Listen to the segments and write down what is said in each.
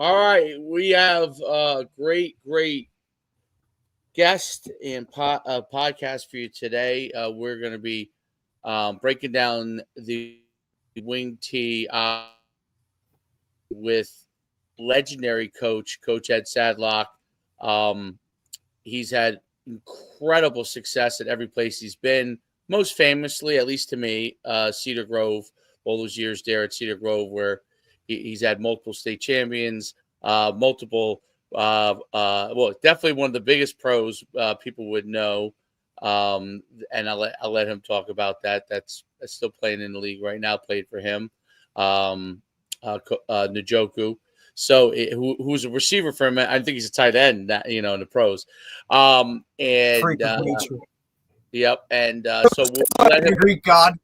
All right, we have a great guest and podcast for you today. We're going to be breaking down the wing tee with legendary Coach Ed Sadloch. Um, he's had incredible success at every place he's been. Most famously, at least to me, Cedar Grove. All those years there at Cedar Grove, where he's had multiple state champions, multiple. Well, definitely one of the biggest pros people would know. And I'll let him talk about that. That's still playing in the league right now. Played for him, Njoku. So who's a receiver for him? I think he's a tight end. In the pros. Freak of nature. Yep. And so we'll let him. Greek god.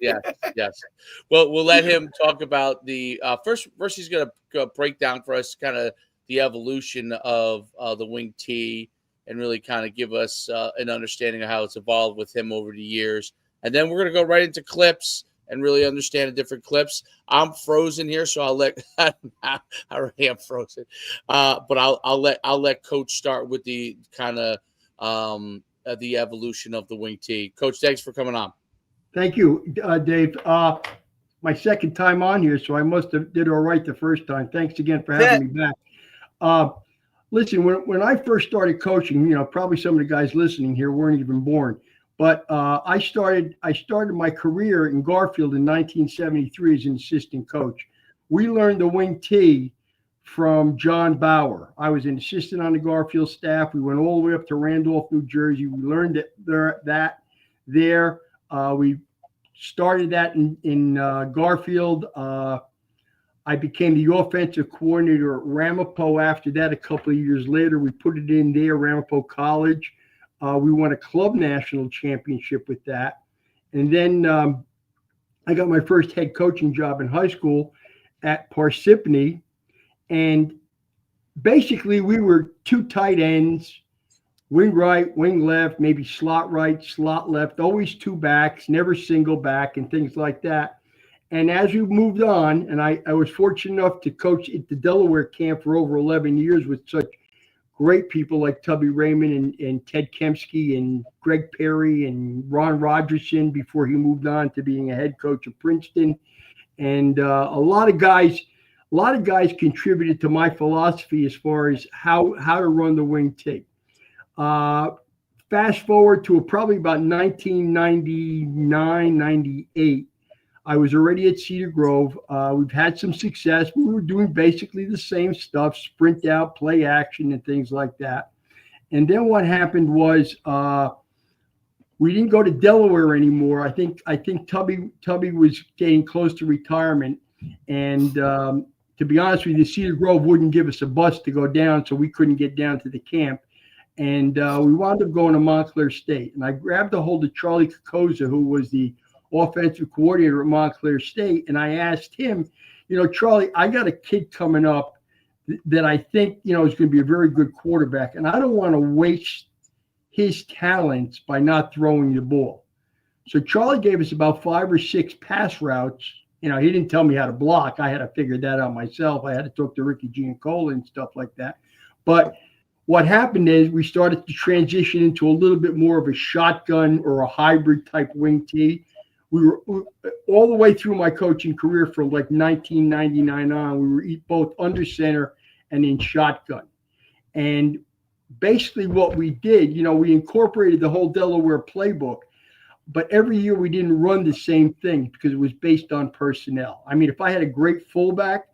Yes. Well, we'll let him talk about the first. He's going to break down for us kind of the evolution of the wing tee and really kind of give us an understanding of how it's evolved with him over the years. And then we're going to go right into clips and really understand the different clips. I'm frozen here, so I'll let I already am frozen. But I'll let Coach start with the kind of the evolution of the wing tee. Coach, thanks for coming on. Thank you, Dave. My second time on here, so I must have did all right the first time. Thanks again for having me back. Listen, when I first started coaching, probably some of the guys listening here weren't even born. But I started my career in Garfield in 1973 as an assistant coach. We learned the wing tee from John Bauer. I was an assistant on the Garfield staff. We went all the way up to Randolph, New Jersey. We learned it there. We started that in Garfield. I became the offensive coordinator at Ramapo. After that, a couple of years later, we put it in there, Ramapo College. We won a club national championship with that. And then I got my first head coaching job in high school at Parseghian. And basically, we were two tight ends, wing right, wing left, maybe slot right, slot left, always two backs, never single back and things like that. And as we moved on, and I was fortunate enough to coach at the Delaware camp for over 11 years with such great people like Tubby Raymond and Ted Kemsky and Greg Perry and Ron Rogerson before he moved on to being a head coach of Princeton. And a lot of guys contributed to my philosophy as far as how to run the wing tee. Fast forward to probably about 1999, 98. I was already at Cedar Grove. We've had some success. We were doing basically the same stuff, sprint out, play action, and things like that. And then what happened was we didn't go to Delaware anymore. I think Tubby was getting close to retirement. And to be honest with you, Cedar Grove wouldn't give us a bus to go down, so we couldn't get down to the camp. And we wound up going to Montclair State. And I grabbed a hold of Charlie Kokoza, who was the offensive coordinator at Montclair State. And I asked him, Charlie, I got a kid coming up that I think, is going to be a very good quarterback. And I don't want to waste his talents by not throwing the ball. So Charlie gave us about 5 or 6 pass routes. He didn't tell me how to block. I had to figure that out myself. I had to talk to Ricky Giancola and stuff like that. But what happened is we started to transition into a little bit more of a shotgun or a hybrid type wing tee. We were all the way through my coaching career from like 1999 on. We were both under center and in shotgun. And basically what we did, we incorporated the whole Delaware playbook, but every year we didn't run the same thing because it was based on personnel. I mean, if I had a great fullback,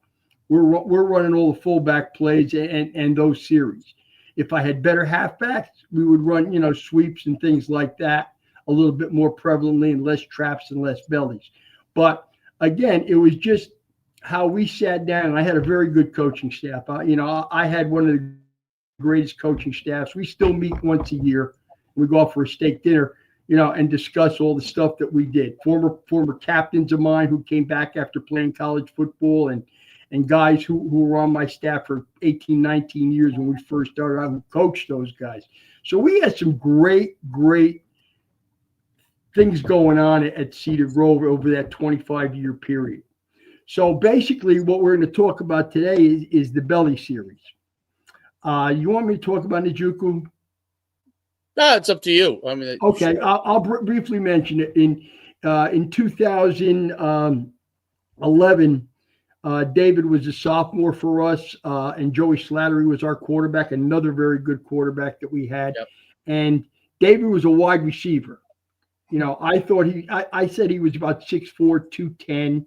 we're running all the fullback plays and those series. If I had better halfbacks, we would run, sweeps and things like that a little bit more prevalently and less traps and less bellies. But again, it was just how we sat down. And I had a very good coaching staff. I had one of the greatest coaching staffs. We still meet once a year. We go out for a steak dinner, and discuss all the stuff that we did. Former captains of mine who came back after playing college football and guys who were on my staff for 18, 19 years when we first started out, who coached those guys. So we had some great things going on at Cedar Grove over that 25-year period. So basically, what we're going to talk about today is the belly series. You want me to talk about Njoku? No, it's up to you. I mean, Okay, sure. I'll briefly mention it. In 2011, David was a sophomore for us, and Joey Slattery was our quarterback, another very good quarterback that we had. Yep. And David was a wide receiver. I thought I said he was about 6'4", 210,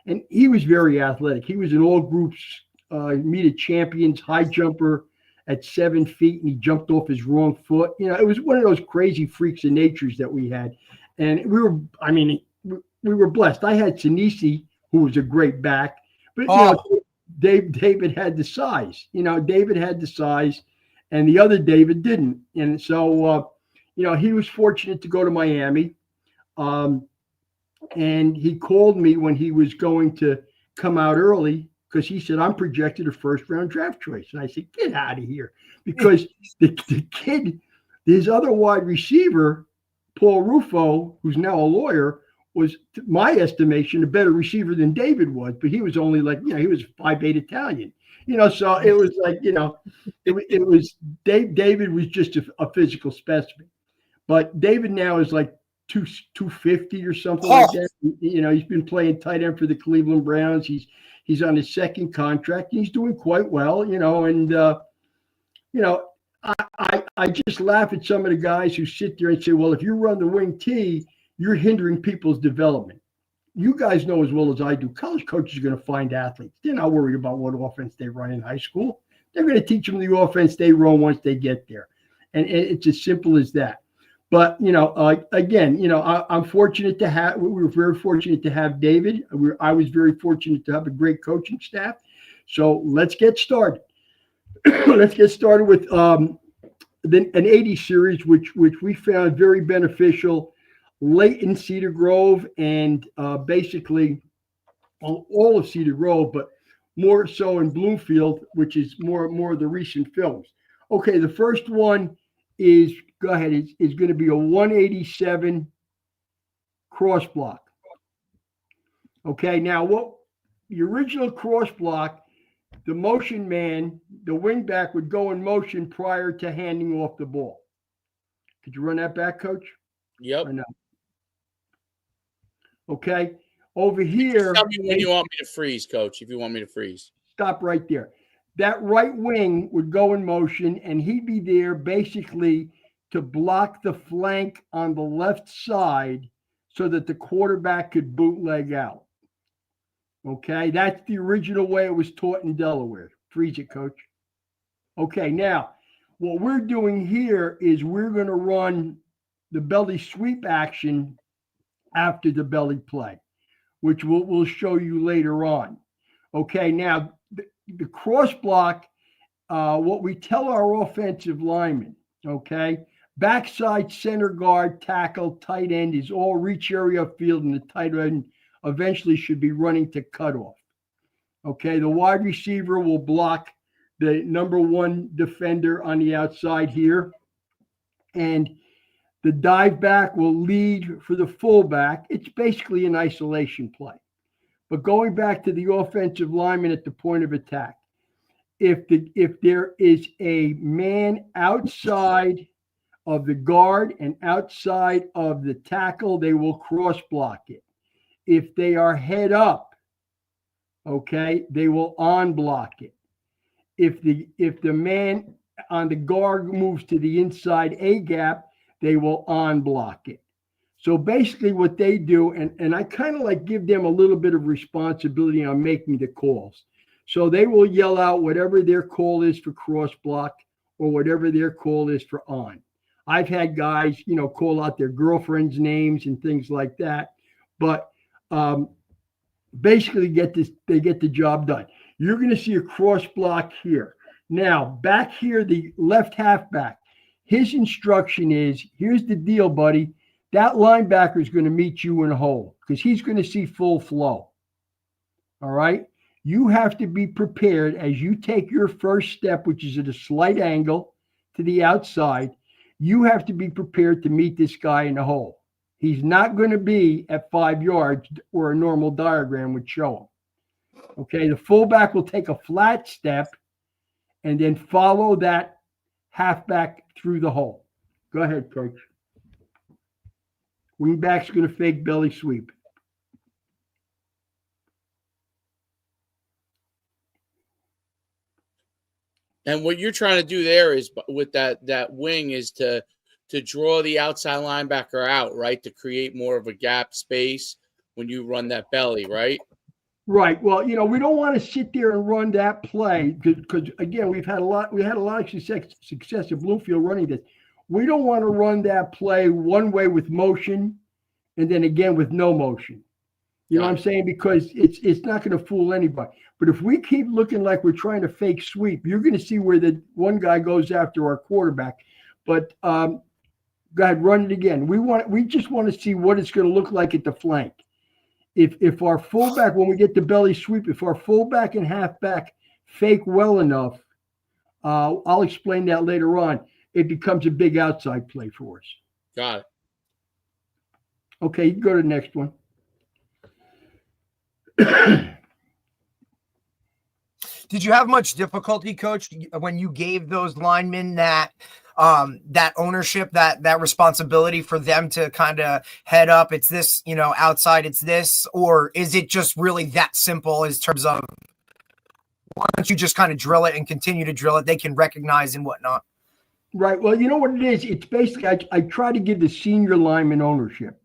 and he was very athletic. He was an all groups meet of champions high jumper at 7 feet, and he jumped off his wrong foot. It was one of those crazy freaks of natures that we had. And we were blessed. I had Sinisi, who was a great back, but David had the size. David had the size, and the other David didn't. And so, he was fortunate to go to Miami. And he called me when he was going to come out early because he said, I'm projected a first-round draft choice. And I said, get out of here. Because the kid, his other wide receiver, Paul Rufo, who's now a lawyer, was, to my estimation, a better receiver than David was. But he was only like, he was 5'8" Italian. So it was like, it was David was just a physical specimen. But David now is like 250 or something like that. He's been playing tight end for the Cleveland Browns. He's on his second contract. And he's doing quite well, and I just laugh at some of the guys who sit there and say, well, if you run the wing T, you're hindering people's development. You guys know as well as I do, college coaches are going to find athletes. They're not worried about what offense they run in high school. They're going to teach them the offense they run once they get there. And it's as simple as that. But, again, I'm fortunate to have, we were very fortunate to have David. I was very fortunate to have a great coaching staff. So let's get started. Let's get started with an 80 series, which we found very beneficial late in Cedar Grove and basically all of Cedar Grove, but more so in Bloomfield, which is more of the recent films. Okay, the first one is, go ahead, is going to be a 187 cross block. Okay, now what the original cross block, the motion man, the wing back would go in motion prior to handing off the ball. Could you run that back, Coach? Yep. Or no? Okay, over here. Tell me when you want me to freeze, Coach, if you want me to freeze. Stop right there. That right wing would go in motion, and he'd be there basically to block the flank on the left side so that the quarterback could bootleg out. Okay, that's the original way it was taught in Delaware. Freeze it, Coach. Okay, now what we're doing here is we're going to run the belly sweep action after the belly play, which we'll show you later on. Okay, now the cross block, what we tell our offensive linemen, okay, backside, center guard, tackle, tight end is all reach area of field, and the tight end eventually should be running to cutoff. Okay, the wide receiver will block the number one defender on the outside here, and the dive back will lead for the fullback. It's basically an isolation play. But going back to the offensive lineman at the point of attack, if there is a man outside of the guard and outside of the tackle, they will cross block it. If they are head up, okay, they will on block it. If the man on the guard moves to the inside A gap, they will on block it. So basically what they do, and I kind of like give them a little bit of responsibility on making the calls. So they will yell out whatever their call is for cross block or whatever their call is for on. I've had guys, call out their girlfriends' names and things like that. But basically they get the job done. You're going to see a cross block here. Now, back here, the left halfback, his instruction is, here's the deal, buddy. That linebacker is going to meet you in a hole because he's going to see full flow. All right? You have to be prepared as you take your first step, which is at a slight angle to the outside. You have to be prepared to meet this guy in a hole. He's not going to be at 5 yards where a normal diagram would show him. Okay, the fullback will take a flat step and then follow that halfback through the hole. Go ahead, coach. Wingback's going to fake belly sweep. And what you're trying to do there is with that wing is to draw the outside linebacker out, right? To create more of a gap space when you run that belly, right? Right. Well, we don't want to sit there and run that play because again, we had a lot of success at Bloomfield running this. We don't want to run that play one way with motion and then again with no motion. You know what I'm saying? Because it's not going to fool anybody. But if we keep looking like we're trying to fake sweep, you're going to see where the one guy goes after our quarterback. But go ahead, run it again. We just want to see what it's going to look like at the flank. If our fullback, when we get the belly sweep, if our fullback and halfback fake well enough, I'll explain that later on. It becomes a big outside play for us. Got it. Okay, you can go to the next one. Did you have much difficulty, Coach, when you gave those linemen that ownership, that responsibility for them to kind of head up? It's this, outside, it's this, or is it just really that simple in terms of once you just kind of drill it and continue to drill it, they can recognize and whatnot? Right. Well, you know what it is? It's basically, I try to give the senior lineman ownership.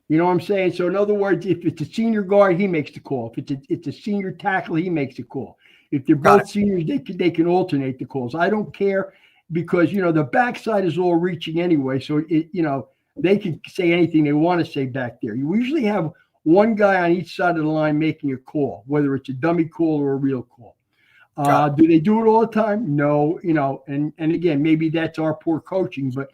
You know what I'm saying? So in other words, if it's a senior guard, he makes the call. If it's a senior tackle, he makes the call. If they're both seniors, they can alternate the calls. I don't care because, the backside is all reaching anyway. So, they can say anything they want to say back there. You usually have one guy on each side of the line making a call, whether it's a dummy call or a real call. Do they do it all the time? No, and again, maybe that's our poor coaching, but,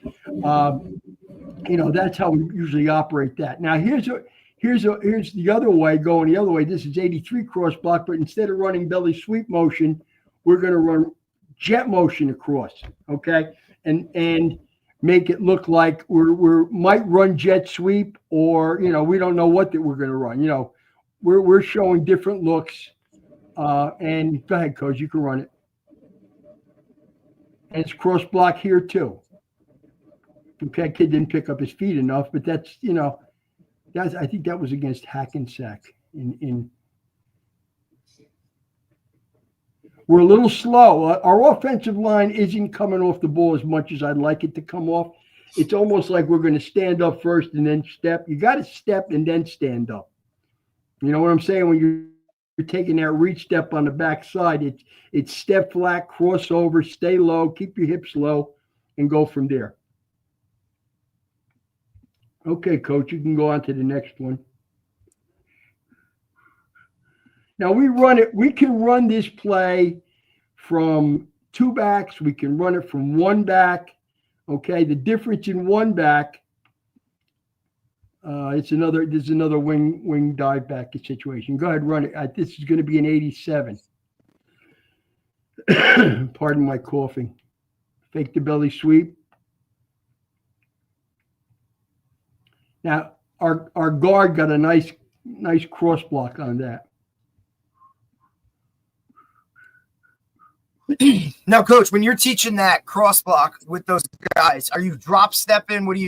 that's how we usually operate that. Now, here's the other way, going the other way. This is 83 cross block, but instead of running belly sweep motion, we're going to run jet motion across, okay? And make it look like we might run jet sweep or, we don't know what that we're going to run. We're showing different looks. And go ahead, coach, you can run it. And it's cross block here too. Okay, kid didn't pick up his feet enough, but that's, I think that was against Hackensack. We're a little slow. Our offensive line isn't coming off the ball as much as I'd like it to come off. It's almost like we're going to stand up first and then step. You got to step and then stand up. You know what I'm saying? When you're taking that reach step on the backside, it's step flat, crossover, stay low, keep your hips low, and go from there. Okay, coach, you can go on to the next one. Now we can run this play from two backs. We can run it from one back. Okay, the difference in one back, there's another wing dive back situation. Go ahead, run it. This is going to be an 87. Pardon my coughing. Fake the belly sweep. Now, our guard got a nice cross block on that. Now, Coach, when you're teaching that cross block with those guys, are you drop stepping? What are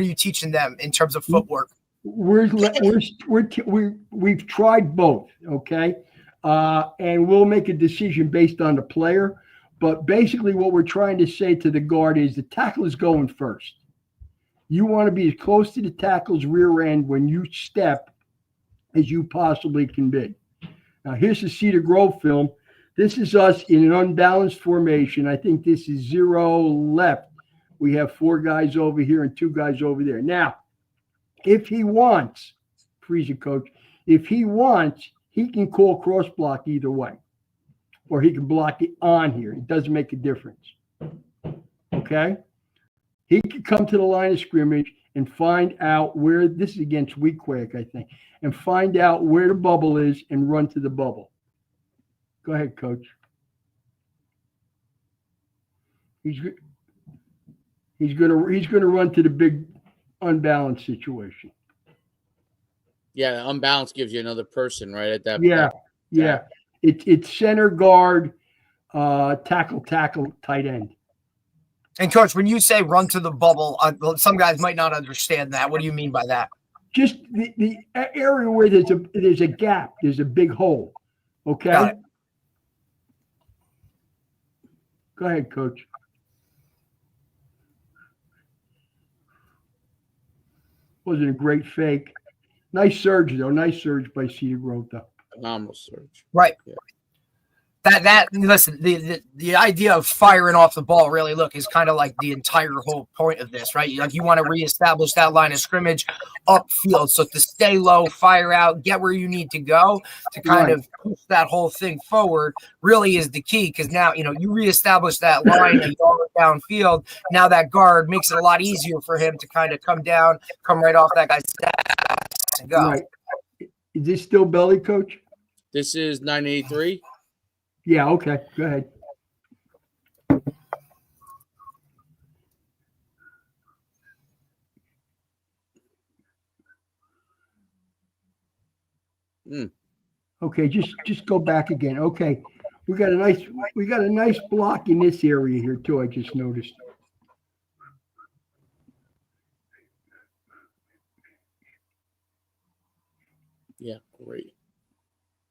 you teaching them in terms of footwork? We've tried both, okay, and we'll make a decision based on the player. But basically, what we're trying to say to the guard is the tackle is going first. You want to be as close to the tackle's rear end when you step as you possibly can be. Now, here's the Cedar Grove film. This is us in an unbalanced formation. I think this is 0 left. We have 4 guys over here and 2 guys over there. Now, if he wants, freeze it, coach, if he wants, he can call cross block either way. Or he can block it on here. It doesn't make a difference. Okay? He could come to the line of scrimmage and find out where, this is against Weequahic, I think, and find out where the bubble is and run to the bubble. Go ahead, coach. He's gonna run to the big unbalanced situation. Yeah, unbalanced gives you another person right at that point. Yeah. It's center guard, tackle, tight end. And coach, when you say run to the bubble, some guys might not understand that. What do you mean by that? Just the area where there's a gap, there's a big hole. Okay. Got it. Go ahead, coach. Wasn't a great fake. Nice surge though. Nice surge by Cedar Grove though. Phenomenal surge. Right. Yeah. Listen, the idea of firing off the ball really is kind of like the entire whole point of this, right? Like you want to reestablish that line of scrimmage upfield. So to stay low, fire out, get where you need to go to kind of push that whole thing forward really is the key. Because now, you reestablish that line and go downfield. Now that guard makes it a lot easier for him to kind of come down, come right off that guy's ass and go. Right. Is this still belly, coach? This is 983. Yeah, okay. Go ahead. Okay, just go back again. Okay. We got a nice block in this area here too, I just noticed. Yeah, great.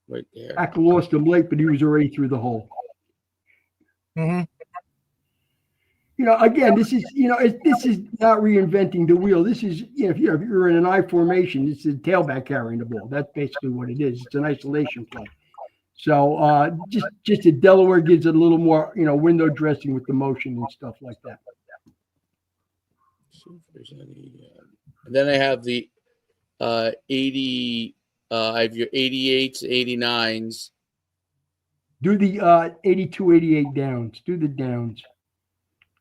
Right there. Tackle lost him late, but he was already through the hole. Mm-hmm. Again, this is not reinventing the wheel. This is, if you're in an I formation, it's a tailback carrying the ball. That's basically what it is. It's an isolation play. So just that Delaware gives it a little more, window dressing with the motion and stuff like that. See if there's any, and then I have the 80. I have your 88s, 89s. Do the 82, 88 downs. Do the downs.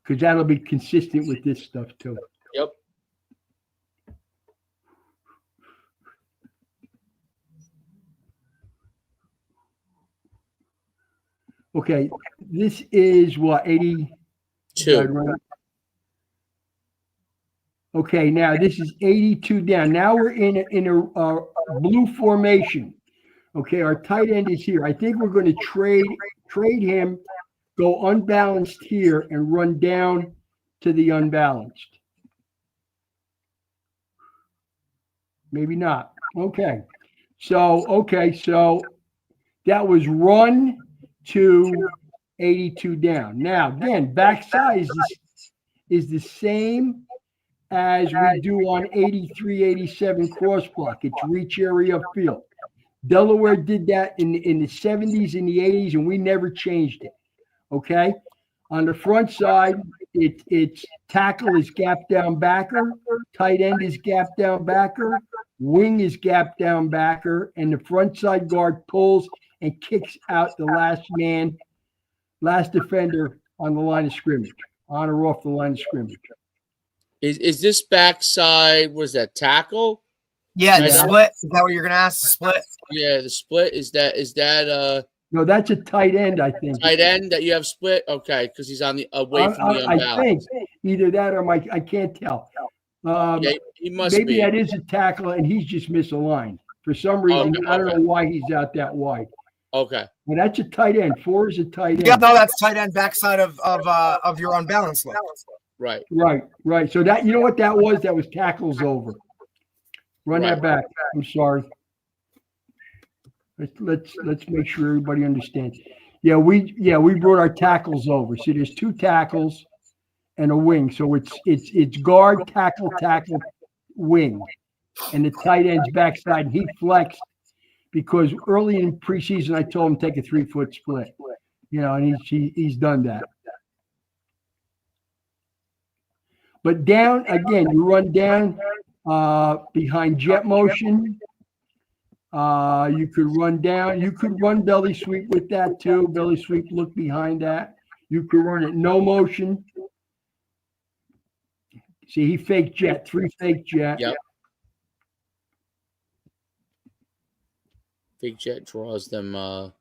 Because that'll be consistent with this stuff too. Yep. Okay. This is what, 82? Okay, now this is 82 down. Now we're in a blue formation. Okay, our tight end is here. I think we're going to trade him, go unbalanced here, and run down to the unbalanced. Maybe not. Okay. So that was run to 82 down. Now, again, backside is the same as we do on 83, 87 cross block. It's reach area of field. Delaware did that in the 70s and the 80s, and we never changed it. Okay? On the front side, it's tackle is gap down backer, tight end is gap down backer, wing is gap down backer, and the front side guard pulls and kicks out the last defender on the line of scrimmage, on or off the line of scrimmage. Is this backside, was that tackle? Yeah, the split. Is that what you're going to ask? The split? Yeah, the split. Is that No, that's a tight end, I think. tight end that you have split? Okay, because he's on the away from the unbalanced. I think either that or I can't tell. Yeah, he must maybe be. that is a tackle and he's just misaligned. For some reason, I don't know why he's out that wide. Okay. Well, that's a tight end. 4 is a tight end. Yeah, no, that's tight end backside of your unbalanced leg. Right. Right. So that, you know what that was? That was tackles over. Run that back. I'm sorry. Let's make sure everybody understands. Yeah, we brought our tackles over. See, there's 2 tackles and a wing. So it's guard, tackle, wing. And the tight end's backside. And he flexed because early in preseason I told him take a 3-foot split. And he's done that. But down again, you run down behind jet motion. You could run down. You could run belly sweep with that too. Belly sweep, look behind that. You could run it no motion. See, he fake jet, 3 fake jet. Yep. Fake jet draws them out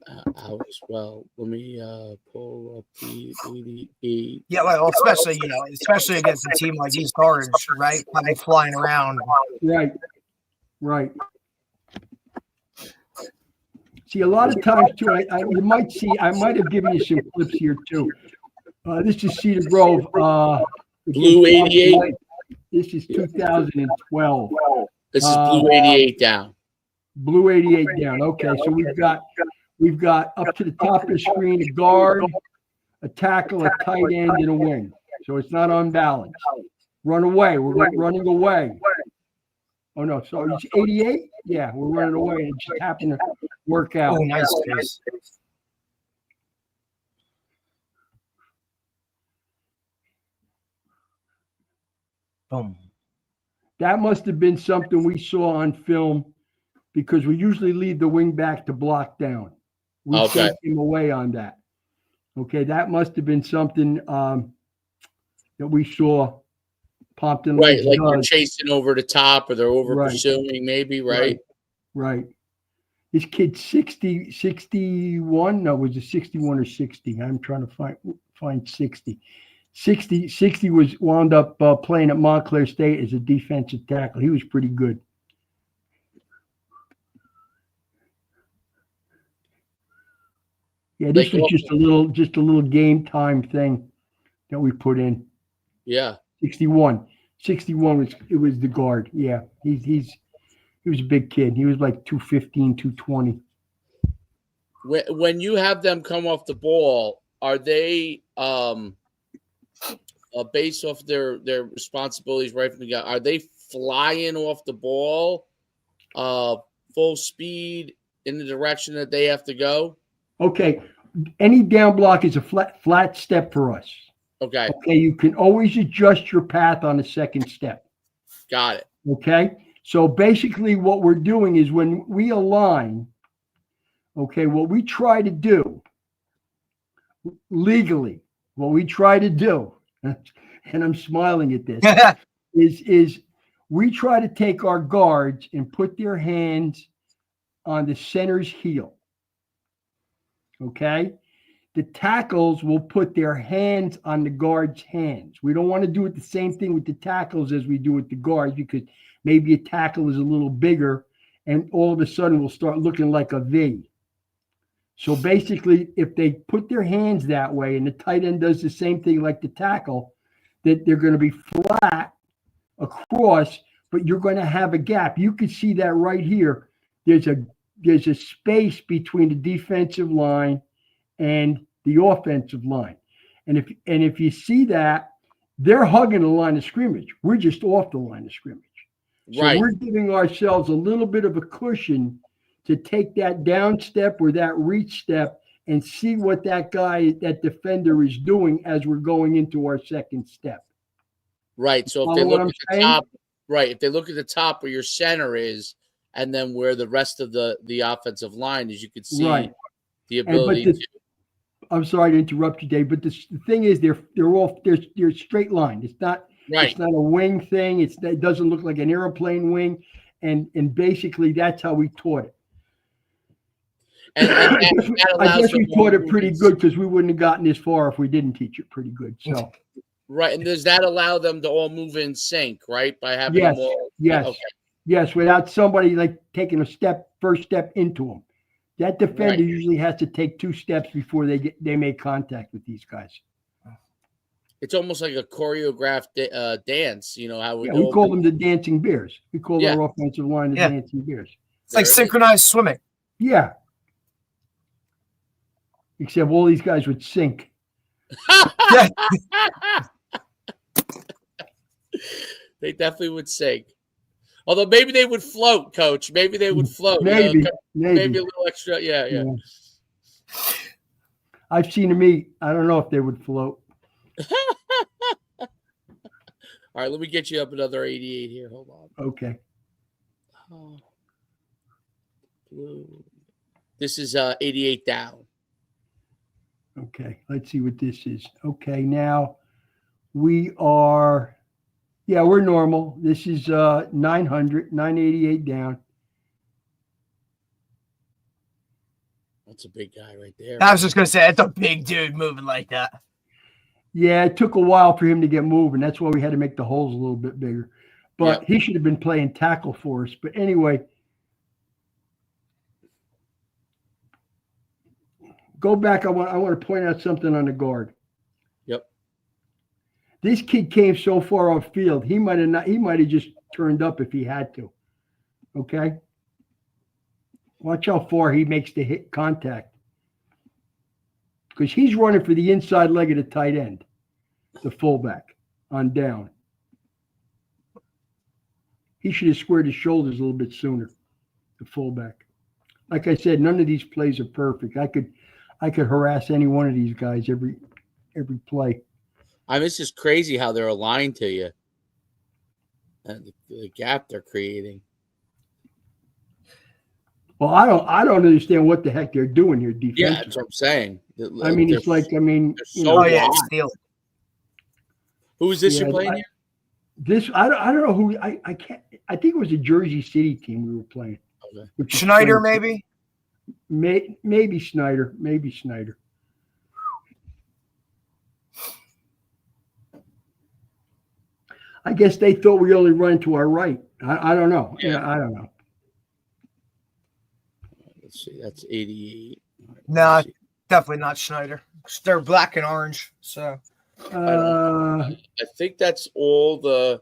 as well. Let me pull up the 88. Yeah, well, especially against a team like East Orange, right? Having flying around. Right. See, a lot of times too, you might see, I might have given you some clips here too. This is Cedar Grove. Blue 88. This is 2012. This is Blue 88 down. Blue 88 down. Okay, so we've got up to the top of the screen a guard, a tackle, a tight end, and a wing. So it's not unbalanced. Run away. We're running away. Oh no, sorry, it's 88. Yeah, we're running away. It just happened to work out. Oh, nice. Boom. That must have been something we saw on film because we usually leave the wing back to block down. We sent him away on that. Okay, that must have been something that we saw Pompton. Right, like they're chasing over the top or they're over pursuing maybe, right? Right. This kid's 61. No, was it 61 or 60? I'm trying to find 60. 60 was wound up playing at Montclair State as a defensive tackle. He was pretty good. Yeah, this was just a little game time thing that we put in. Yeah. 61 was the guard. Yeah. He was a big kid. He was like 215, 220. When you have them come off the ball, are they based off their responsibilities right from the guy? Are they flying off the ball full speed in the direction that they have to go? Okay. Any down block is a flat step for us. Okay. You can always adjust your path on the second step. Got it. Okay. So basically what we're doing is when we align, okay, what we try to do legally, and I'm smiling at this, is we try to take our guards and put their hands on the center's heel. Okay. The tackles will put their hands on the guard's hands. We don't want to do it the same thing with the tackles as we do with the guards because maybe a tackle is a little bigger and all of a sudden will start looking like a V. So basically, if they put their hands that way and the tight end does the same thing like the tackle, that they're going to be flat across, but you're going to have a gap. You can see that right here. There's a space between the defensive line and the offensive line. And if you see that, they're hugging the line of scrimmage. We're just off the line of scrimmage. So we're giving ourselves a little bit of a cushion to take that down step or that reach step and see what that defender is doing as we're going into our second step. Right. So if they look at the top, if they look at the top where your center is, and then where the rest of the offensive line is, you could see the ability to. I'm sorry to interrupt you, Dave, but the thing is, they're straight line. It's not It's not a wing thing. It doesn't look like an airplane wing, and basically that's how we taught it. And I guess we taught it pretty good because we wouldn't have gotten this far if we didn't teach it pretty good. So. Right, and does that allow them to all move in sync, right? By having them all. Yes, without somebody like taking first step into them. That defender usually has to take 2 steps before they make contact with these guys. It's almost like a choreographed dance, how we call them the dancing bears. We call our offensive line the dancing bears. It's like synchronized swimming. Yeah. Except all these guys would sink. They definitely would sink. Although maybe they would float, Coach. Maybe they would float. Maybe a little extra. Yeah. I've seen them eat. I don't know if they would float. All right, let me get you up another 88 here. Hold on. Okay. Blue. This is 88 down. Okay, let's see what this is. Okay, now we are, we're normal. This is 988 down. That's a big guy right there. I was just going to say, that's a big dude moving like that. Yeah, it took a while for him to get moving. That's why we had to make the holes a little bit bigger. But he should have been playing tackle for us. But anyway, go back. I want to point out something on the guard. Yep. This kid came so far off field. He might have just turned up if he had to. Okay. Watch how far he makes the hit contact. Because he's running for the inside leg of the tight end, the fullback on down. He should have squared his shoulders a little bit sooner, the fullback. Like I said, none of these plays are perfect. I could harass any one of these guys every play. I mean, it's just crazy how they're aligned to you. And the gap they're creating. Well, I don't understand what the heck they're doing here defensively. Yeah, that's what I'm saying. I mean, it's like, so Oh yeah, wide. steal. Who is this Yeah, you're playing here? This I don't know who I can't. I think it was a Jersey City team we were playing. Okay. Schneider, maybe. Maybe Snyder. Maybe Snyder. I guess they thought we only run to our right. I don't know. Yeah. I don't know. Let's see. That's 88. No, definitely not Schneider. They're black and orange. So I think that's all the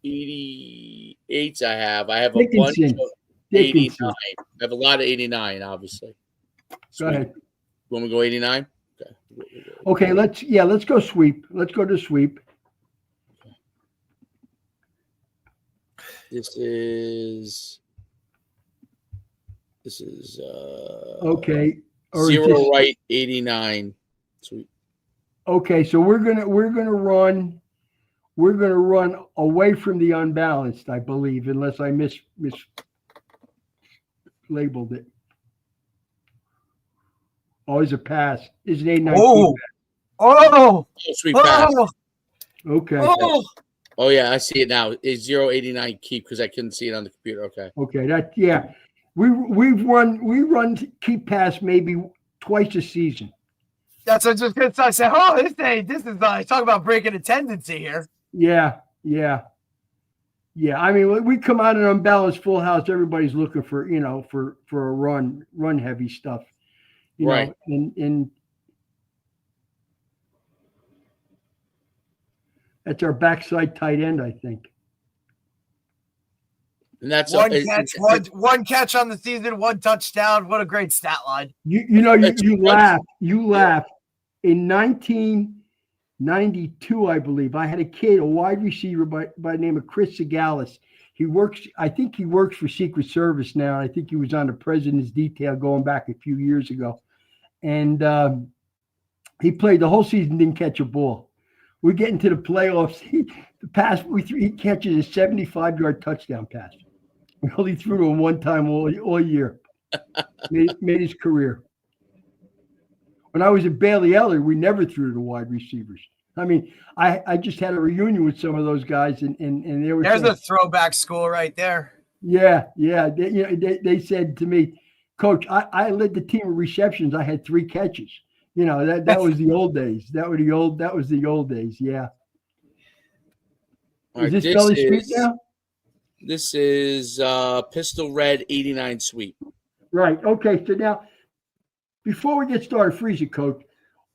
88s I have. I have a bunch of 89. I have a lot of 89, obviously. Go ahead. You want me to go 89? Okay. Okay, let's go sweep. Let's go to sweep. This is Okay. Or is zero this- right 89. Sweet. Okay, so we're gonna run away from the unbalanced, I believe, unless I mislabeled it. Oh, it's a pass. It's an 8-9. oh, Oh, sweet pass. Okay. Oh yeah, I see it now. It's 089 keep because I couldn't see it on the computer. Okay. Okay. We run keep pass maybe twice a season. that's what I was just gonna say. I said, oh, this is talk about breaking a tendency here. Yeah. I mean, we come out in unbalanced full house. Everybody's looking for for a run heavy stuff. You Right. know, and that's our backside tight end, I think. And that's One catch on the season, one touchdown. What a great stat line. You laugh. In 1992, I believe, I had a wide receiver by the name of Chris Segalis. I think he works for Secret Service now. I think he was on the President's detail going back a few years ago. And he played the whole season, didn't catch a ball. We get into the playoffs. He catches a 75-yard touchdown pass. We only threw to him one time all year. Made his career. When I was at Bailey Eller, we never threw to the wide receivers. I mean, I just had a reunion with some of those guys, and they were. There's a throwback school right there. Yeah. They said to me, Coach, I led the team in receptions. I had 3 catches. That was the old days. That was the old days. Yeah. Right, is this Belly Sweep now? This is Pistol Red 89 sweep. Right. Okay. So now, before we get started, freeze it, Coach.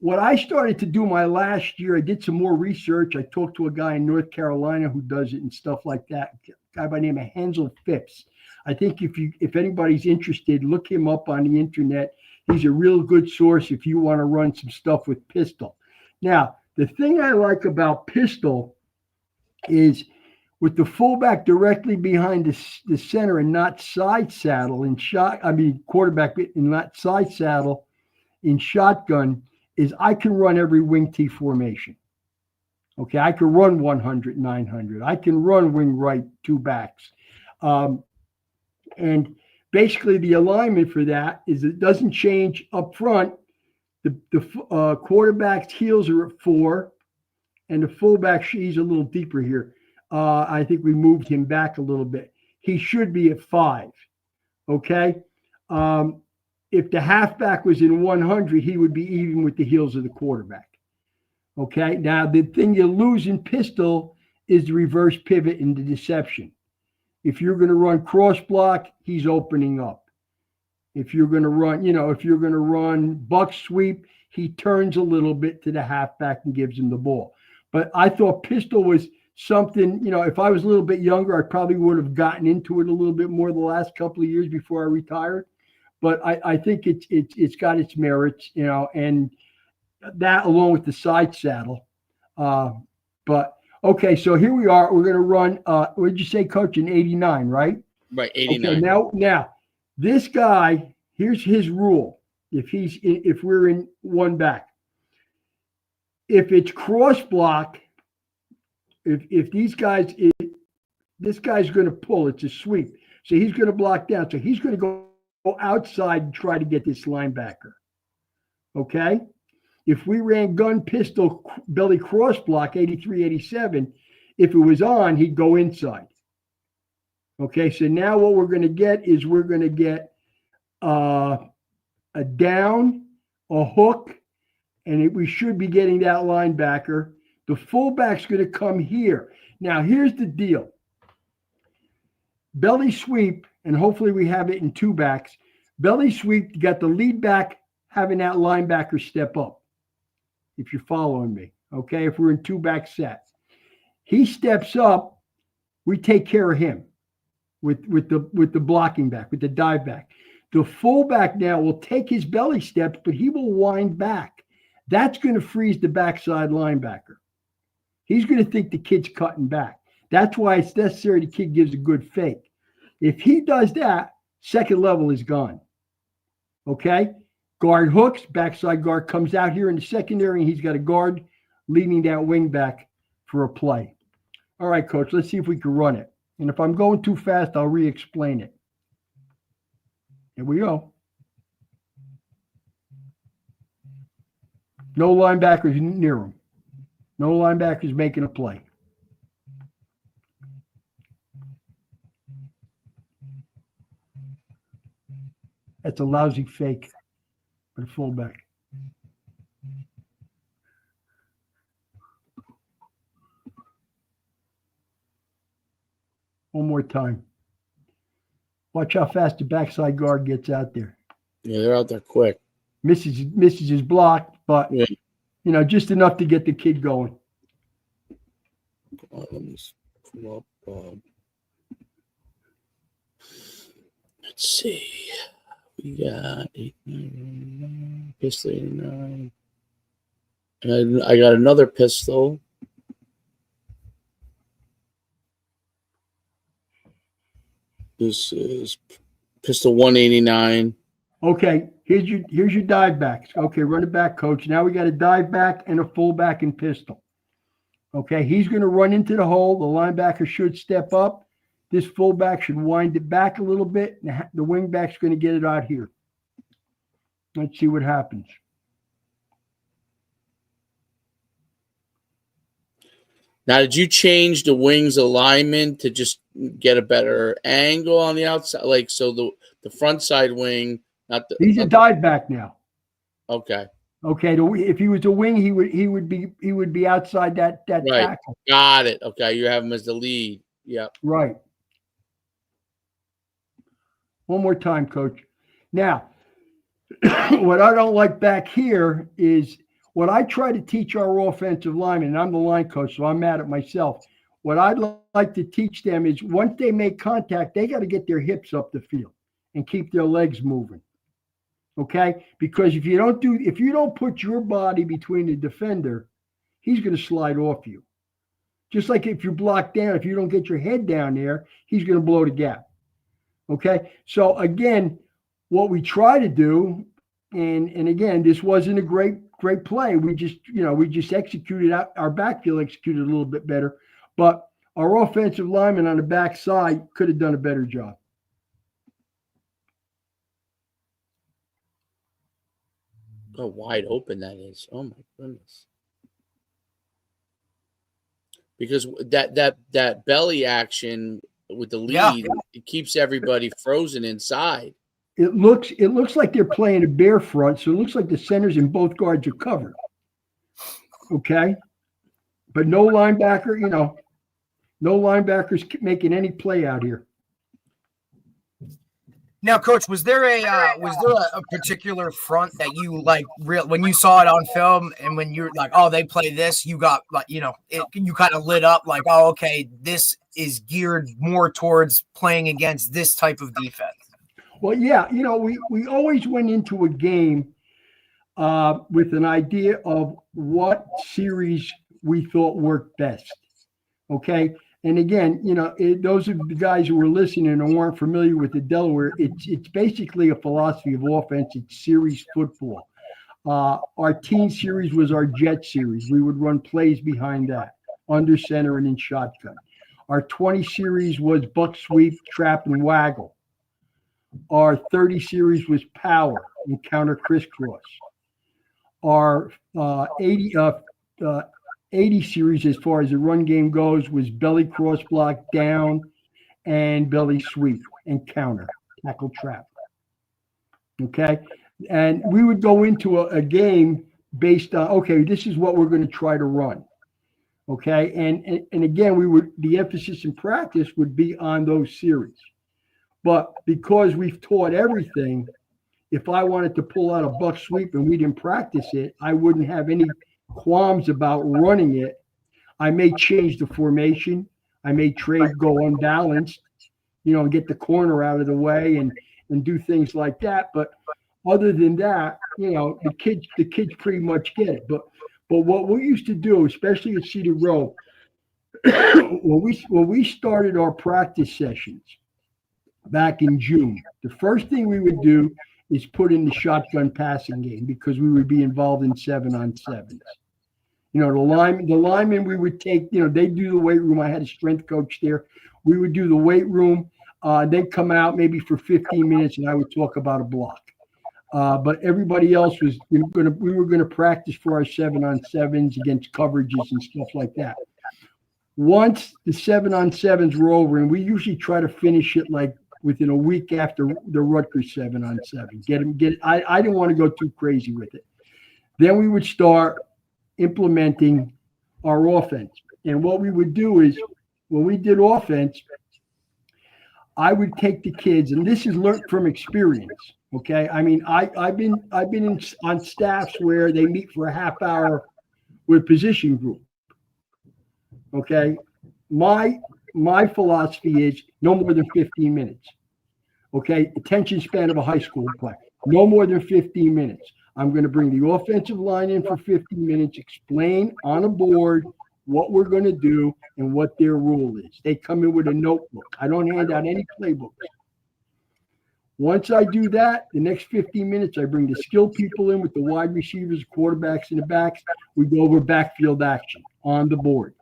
What I started to do my last year, I did some more research. I talked to a guy in North Carolina who does it and stuff like that. A guy by the name of Hensel Phipps. I think if anybody's interested, look him up on the internet. He's a real good source if you want to run some stuff with pistol. Now, the thing I like about pistol is with the fullback directly behind the center and not side saddle quarterback and not side saddle in shotgun, is I can run every wing T formation. Okay, I can run 100, 900. I can run wing right, 2 backs. And basically the alignment for that is it doesn't change up front. The quarterback's heels are at 4, and the fullback, he's a little deeper here. I think we moved him back a little bit. He should be at 5. Okay. If the halfback was in 100, he would be even with the heels of the quarterback. Okay. Now, the thing you lose in pistol is the reverse pivot and the deception. If you're going to run cross block, he's opening up. If you're going to run, if you're going to run buck sweep, he turns a little bit to the halfback and gives him the ball. But I thought pistol was something, if I was a little bit younger, I probably would have gotten into it a little bit more the last couple of years before I retired. But I think it's got its merits, and that along with the side saddle. But okay, so here we are. We're going to run. What did you say, Coach? In 89, right? Right, 89. Okay, now this guy. Here's his rule. If we're in one back, if it's cross block, if these guys, this guy's going to pull. It's a sweep, so he's going to block down. So he's going to go outside and try to get this linebacker. Okay. If we ran gun pistol belly cross block 83, 87, if it was on, he'd go inside. Okay, so now what we're going to get is we're going to get a down, a hook, and we should be getting that linebacker. The fullback's going to come here. Now, here's the deal. Belly sweep, and hopefully we have it in two backs. Belly sweep, you got the lead back having that linebacker step up. If you're following me, okay? If we're in two back set, he steps up, we take care of him with the blocking back, with the dive back. The fullback now will take his belly steps, but he will wind back. That's going to freeze the backside linebacker. He's going to think the kid's cutting back. That's why it's necessary the kid gives a good fake. If he does that, second level is gone. Okay? Guard hooks, backside guard comes out here in the secondary, and he's got a guard leading that wing back for a play. All right, Coach, let's see if we can run it. And if I'm going too fast, I'll re-explain it. Here we go. No linebackers near him. No linebackers making a play. That's a lousy fake. But a fullback. One more time. Watch how fast the backside guard gets out there. Yeah, they're out there quick. Misses his block, but just enough to get the kid going. Let me pull up. Let's see. We got 89, pistol 89. And I got another pistol. This is pistol 189. Okay, here's your dive backs. Okay, run it back, Coach. Now we got a dive back and a fullback and pistol. Okay, he's going to run into the hole. The linebacker should step up. This fullback should wind it back a little bit. The wingback's going to get it out here. Let's see what happens. Now, did you change the wings alignment to just get a better angle on the outside? Like, so the front side wing, not the. He's a dive back now. Okay. Okay. If he was a wing, he would be outside that right. tackle. Got it. Okay, you have him as the lead. Yep. Right. One more time, Coach. Now, what I don't like back here is what I try to teach our offensive linemen, and I'm the line coach, so I'm mad at myself. What I'd like to teach them is once they make contact, they got to get their hips up the field and keep their legs moving. Okay? Because if you don't put your body between the defender, he's going to slide off you. Just like if you're blocked down, if you don't get your head down there, he's going to blow the gap. Okay? So again, what we try to do, and again, this wasn't a great play. We just executed our backfield executed a little bit better, but our offensive lineman on the backside could have done a better job. How wide open that is. Oh my goodness. Because that belly action with the lead, it keeps everybody frozen inside. It looks like they're playing a bear front, so it looks like the centers and both guards are covered. Okay? But no linebacker, no linebackers making any play out here. Now, Coach, was there a particular front that you like when you saw it on film, and when you're like, oh, they play this, you got like, you kind of lit up like, oh, okay, this is geared more towards playing against this type of defense. Well, yeah, we always went into a game with an idea of what series we thought worked best. Okay. And again, those of the guys who were listening and weren't familiar with the Delaware, it's basically a philosophy of offense. It's series football. Our teen series was our jet series. We would run plays behind that, under center and in shotgun. Our 20 series was buck sweep, trap, and waggle. Our 30 series was power and counter crisscross. Our 80 series, as far as the run game goes, was belly cross block down and belly sweep and counter, tackle trap. Okay. And we would go into a game based on, okay, this is what we're going to try to run. Okay. And again, the emphasis in practice would be on those series. But because we've taught everything, if I wanted to pull out a buck sweep and we didn't practice it, I wouldn't have any qualms about running it. I may change the formation. I may go unbalanced, and get the corner out of the way and do things like that. But other than that, the kids pretty much get it. But what we used to do, especially at Cedar Grove, when we started our practice sessions back in June, the first thing we would do is put in the shotgun passing game, because we would be involved in 7-on-7s. The linemen we would take, they'd do the weight room. I had a strength coach there. We would do the weight room. They'd come out maybe for 15 minutes and I would talk about a block. But everybody else we were going to practice for our 7-on-7s against coverages and stuff like that. Once the 7-on-7s were over, and we usually try to finish it like within a week after the Rutgers 7-on-7. I didn't want to go too crazy with it. Then we would start implementing our offense. And what we would do is, when we did offense, I would take the kids, and this is learned from experience. Okay. I mean, I've been on staffs where they meet for a half hour with position group. Okay. My philosophy is no more than 15 minutes. Okay. Attention span of a high school player. No more than 15 minutes. I'm going to bring the offensive line in for 15 minutes, explain on a board what we're going to do and what their rule is. They come in with a notebook. I don't hand out any playbooks. Once I do that, the next 15 minutes, I bring the skilled people in with the wide receivers, quarterbacks, and the backs. We go over backfield action on the board.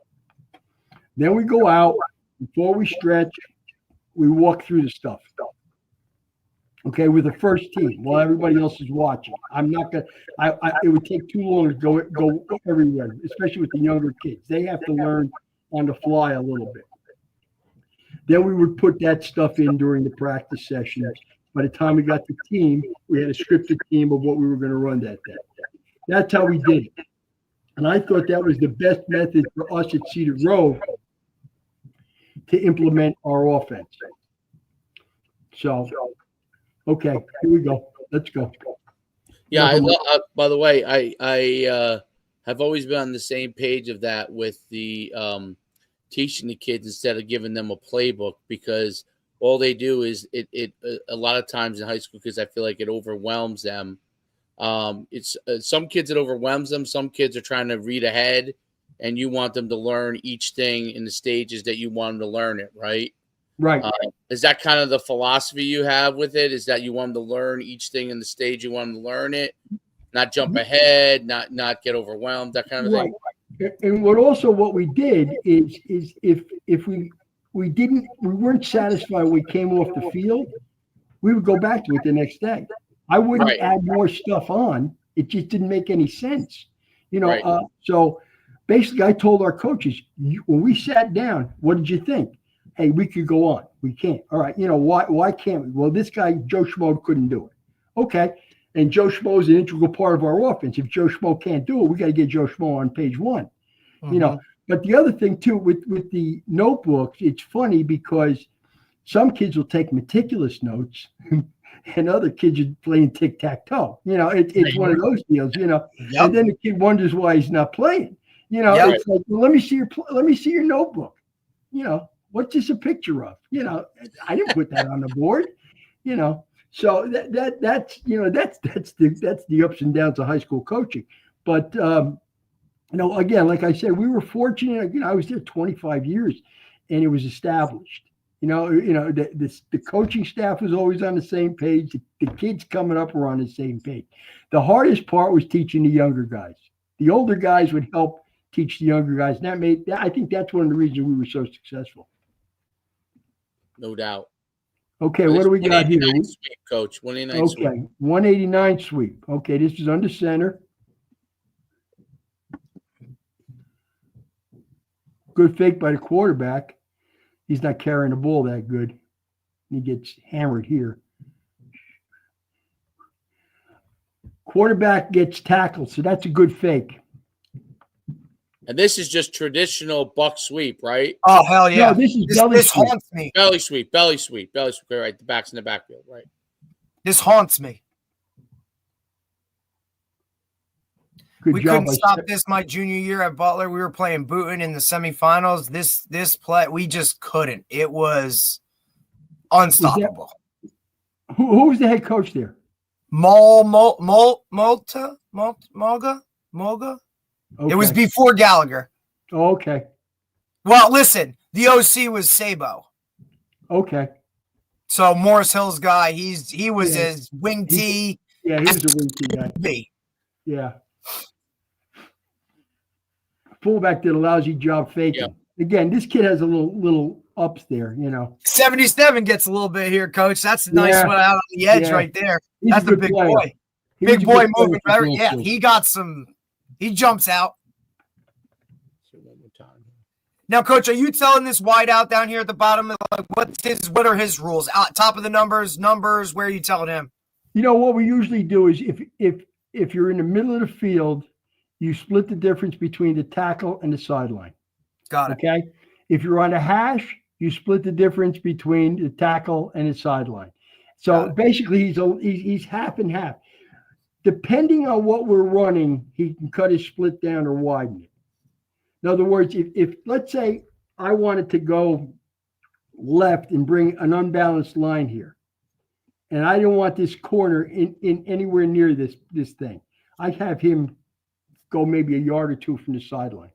Then we go out. Before we stretch, we walk through the stuff. Okay, with the first team while everybody else is watching. I'm not gonna. It would take too long to go everywhere, especially with the younger kids. They have to learn on the fly a little bit. Then we would put that stuff in during the practice sessions. By the time we got the team, we had a scripted team of what we were going to run that day. That's how we did it. And I thought that was the best method for us at Cedar Grove to implement our offense. So, okay, here we go. Let's go. Yeah, by the way, I have always been on the same page of that with the teaching the kids instead of giving them a playbook, because all they do is it a lot of times in high school, because I feel like it overwhelms them. It's some kids it overwhelms them. Some kids are trying to read ahead, and you want them to learn each thing in the stages that you want them to learn it, right? Right. Is that kind of the philosophy you have with it? Is that you want them to learn each thing in the stage you want them to learn it, not jump ahead, not get overwhelmed, that kind of thing? And what we did is if we weren't satisfied when we came off the field, we would go back to it the next day. I wouldn't add more stuff on. It just didn't make any sense, So basically, I told our coaches, when we sat down, what did you think? Hey, we could go on. We can't. All right. Why can't we? Well, this guy, Joe Schmo, couldn't do it. Okay. And Joe Schmo is an integral part of our offense. If Joe Schmo can't do it, we got to get Joe Schmo on page one. Mm-hmm. But the other thing too, with the notebooks, it's funny because Some kids will take meticulous notes, and other kids are playing tic-tac-toe. It's one of those deals. Yep. And then the kid wonders why he's not playing. Yep. It's like, well, let me see your notebook. What's this a picture of? I didn't put that on the board. So that's the ups and downs of high school coaching. But again, like I said, we were fortunate. I was there 25 years, and it was established. The coaching staff was always on the same page. The kids coming up were on the same page. The hardest part was teaching the younger guys. The older guys would help teach the younger guys. And I think that's one of the reasons we were so successful. No doubt. Okay, what do we got here? Sweep, Coach. 189 sweep. Okay, 189 sweep. Okay, this is under center. Good fake by the quarterback. He's not carrying the ball that good. He gets hammered here. Quarterback gets tackled, so that's a good fake. And this is just traditional buck sweep, right? Oh, hell yeah. No, this is belly this sweep. haunts me. Belly sweep. Right, the back's in the backfield, right? This haunts me. Good We job. couldn't stop this my junior year at Butler. We were playing Booton in the semifinals. This play, we just couldn't. It was unstoppable. Who was the head coach there? Mulga? Okay. It was before Gallagher. Oh, okay. Well, listen, the OC was Sabo. Okay. So Morris Hill's guy, he was his wing T. Yeah, he was a wing T guy. Me. Yeah. Fullback did a lousy job faking. Yeah. Again, this kid has a little ups there, 77 gets a little bit here, Coach. That's a nice one out on the edge right there. That's a big boy. Big boy moving better. Yeah, he got some. He jumps out. Now, Coach, are you telling this wide out down here at the bottom? Like, what are his rules? Top of the numbers. Where are you telling him? What we usually do is if you're in the middle of the field, you split the difference between the tackle and the sideline. Got it. Okay. If you're on a hash, you split the difference between the tackle and the sideline. So basically, he's half and half. Depending on what we're running, he can cut his split down or widen it. In other words, if let's say I wanted to go left and bring an unbalanced line here, and I didn't want this corner in anywhere near this thing, I have him go maybe a yard or two from the sideline.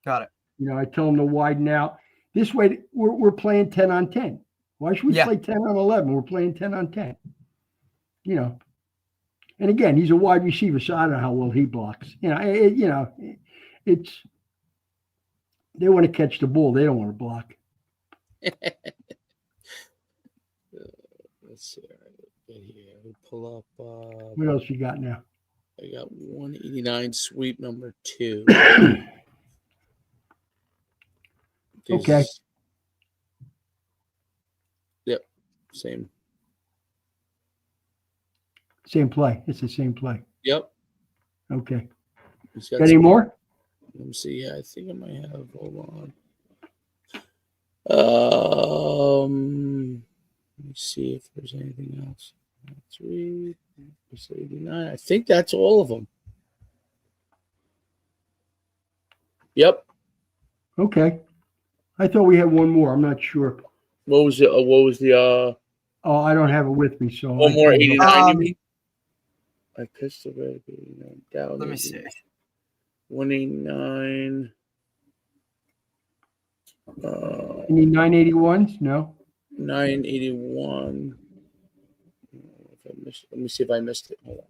Got it. I tell him to widen out. This way, we're playing 10 on 10. Why should we play 10 on 11? We're playing 10 on 10. And again, he's a wide receiver, so I don't know how well he blocks. It's they want to catch the ball. They don't want to block. Let's see. Here, we pull up. What else you got now? I got 189 sweep number 2. Okay. Yep. Same play. It's the same play. Yep. Okay. Got any more? Let me see. Yeah, I think I might have. Hold on. Let me see if there's anything else. 389. I think that's all of them. Yep. Okay. I thought we had one more. I'm not sure. What was the? Oh, I don't have it with me. So one more 89. I pistol red down. Let me see. 189. Any 981s? No. 981. Let me see if I missed it. Hold on.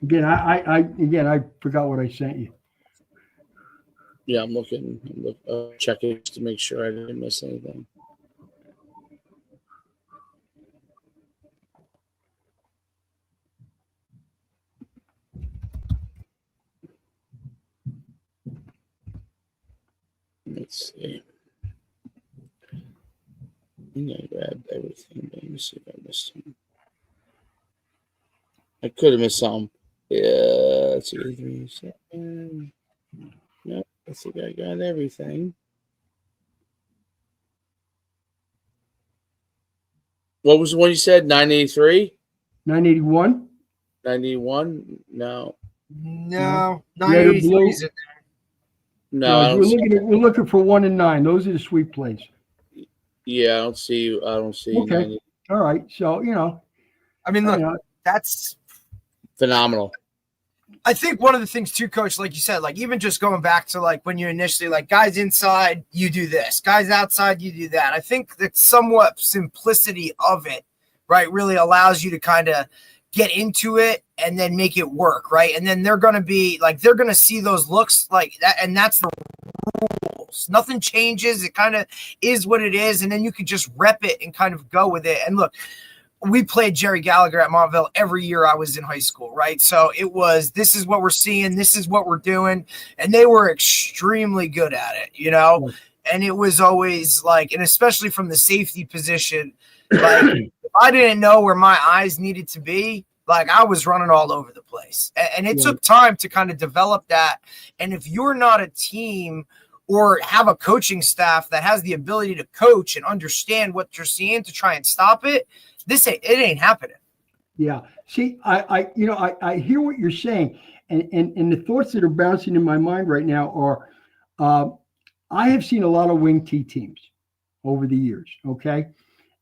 Again, I forgot what I sent you. Yeah, I'm looking. Checking to make sure I didn't miss anything. Let's see. I think I grabbed everything. Let me see if I missed something. I could have missed something. Yeah, let's see. 3, 7. Nope, I think I got everything. What was the one you said? 983? 981. 91? No. No, Red or 983 blue? is it. No, I don't we're see. looking for 1 and 9. Those are the sweet plays. Yeah, I don't see. I don't see. Okay. 90. All right. So, I mean, look, you know, that's Phenomenal. I think one of the things too, coach, like you said, like even just going back to like when you initially like guys inside, you do this, guys outside, you do that. I think that somewhat simplicity of it, right, really allows you to kind of get into it and then make it work, right? And then they're going to be like, they're going to see those looks like that. And that's the rules. Nothing changes. It kind of is what it is. And then you can just rep it and kind of go with it. And look, we played Jerry Gallagher at Montville every year I was in high school, right? So it was, this is what we're seeing, this is what we're doing. And they were extremely good at it, you know? And it was always like, and especially from the safety position, like if I didn't know where my eyes needed to be, like I was running all over the place. And it took time to kind of develop that. And if you're not a team or have a coaching staff that has the ability to coach and understand what you're seeing to try and stop it, it ain't happening. Yeah. See, I hear what you're saying, and the thoughts that are bouncing in my mind right now are, I have seen a lot of wing T teams over the years. Okay,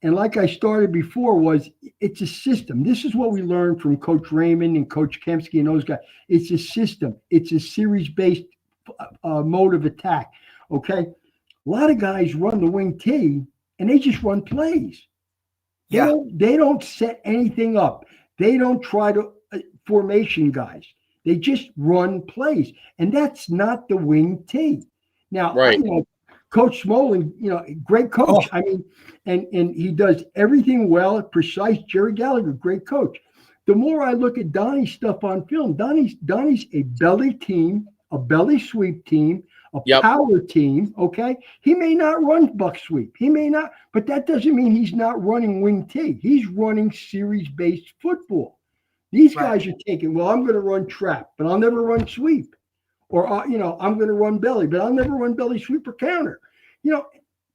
and like I started before, it's a system. This is what we learned from Coach Raymond and Coach Kempsky and those guys. It's a system. It's a series-based mode of attack. Okay, a lot of guys run the wing T and they just run plays. They don't set anything up. They don't try to formation guys. They just run plays, and that's not the wing T. Now, right. Coach Smolin, great coach. I mean, and he does everything well, precise. Jerry Gallagher, great coach. The more I look at Donnie's stuff on film, Donnie's a belly team, a belly sweep team, a power team, okay? He may not run buck sweep. He may not, but that doesn't mean he's not running wing T. He's running series-based football. These guys are taking, I'm going to run trap, but I'll never run sweep. Or, I'm going to run belly, but I'll never run belly sweep or counter. So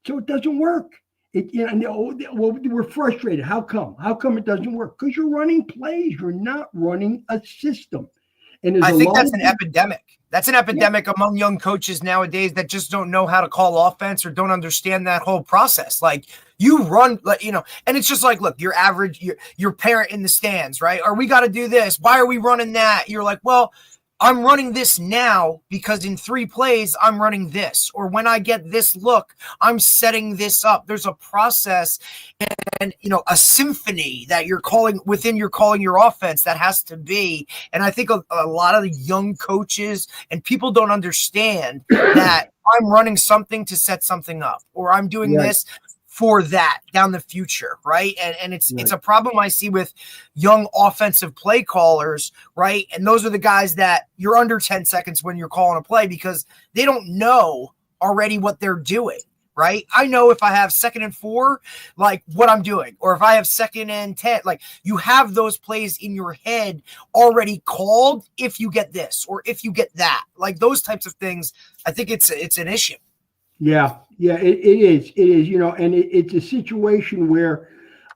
it doesn't work. We're frustrated. How come? How come it doesn't work? Because you're running plays. You're not running a system. And I think that's an epidemic. That's an epidemic among young coaches nowadays that just don't know how to call offense or don't understand that whole process. Like you run, and it's just like, look, your average, your parent in the stands, right? Or we got to do this. Why are we running that? You're like, well, I'm running this now because in 3 plays, I'm running this. Or when I get this look, I'm setting this up. There's a process and, a symphony that you're calling your offense that has to be. And I think a lot of the young coaches and people don't understand that I'm running something to set something up, or I'm doing this for that down the future, right? And it's a problem I see with young offensive play callers, right? And those are the guys that you're under 10 seconds when you're calling a play because they don't know already what they're doing, right? I know if I have 2nd and 4, like what I'm doing, or if I have 2nd and 10, like you have those plays in your head already called if you get this or if you get that, like those types of things. I think it's an issue. Yeah, it is. It is, and it's a situation where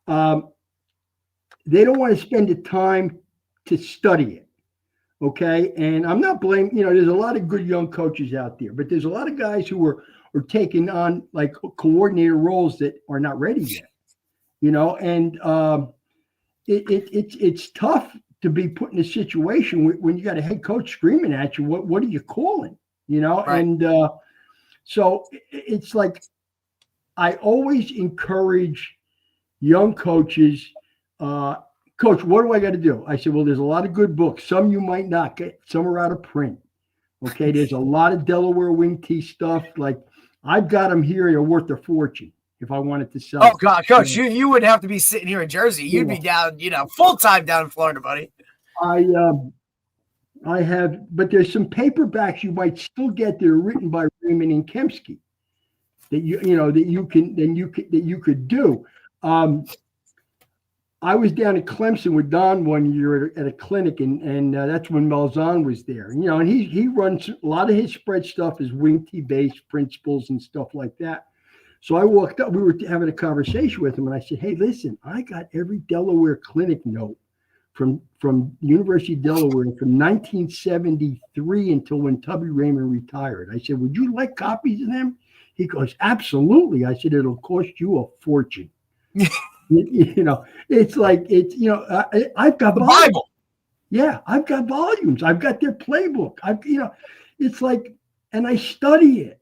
they don't want to spend the time to study it. Okay. And I'm not blaming, there's a lot of good young coaches out there, but there's a lot of guys who are taking on like coordinator roles that are not ready yet, and it's tough to be put in a situation when you got a head coach screaming at you, what are you calling, and so it's like I always encourage young coaches, Coach, what do I got to do? I said, well, there's a lot of good books. Some you might not get. Some are out of print. Okay, there's a lot of Delaware wing T stuff. Like I've got them here. They're worth a fortune if I wanted to sell. Oh, God, Coach, you would have to be sitting here in Jersey. You'd be down, full-time down in Florida, buddy. I have, but there's some paperbacks you might still get that are written by Raymond and Kempsky that you could do. I was down at Clemson with Don one year at a clinic, and that's when Malzahn was there. And he runs a lot of his spread stuff is wing T based principles and stuff like that. So I walked up. We were having a conversation with him, and I said, "Hey, listen, I got every Delaware clinic note from University of Delaware from 1973 until when Tubby Raymond retired." I said, "Would you like copies of them?" He goes, "Absolutely." I said, "It'll cost you a fortune." It's like I've got The volumes. Bible. Yeah, I've got volumes. I've got their playbook. It's like, and I study it.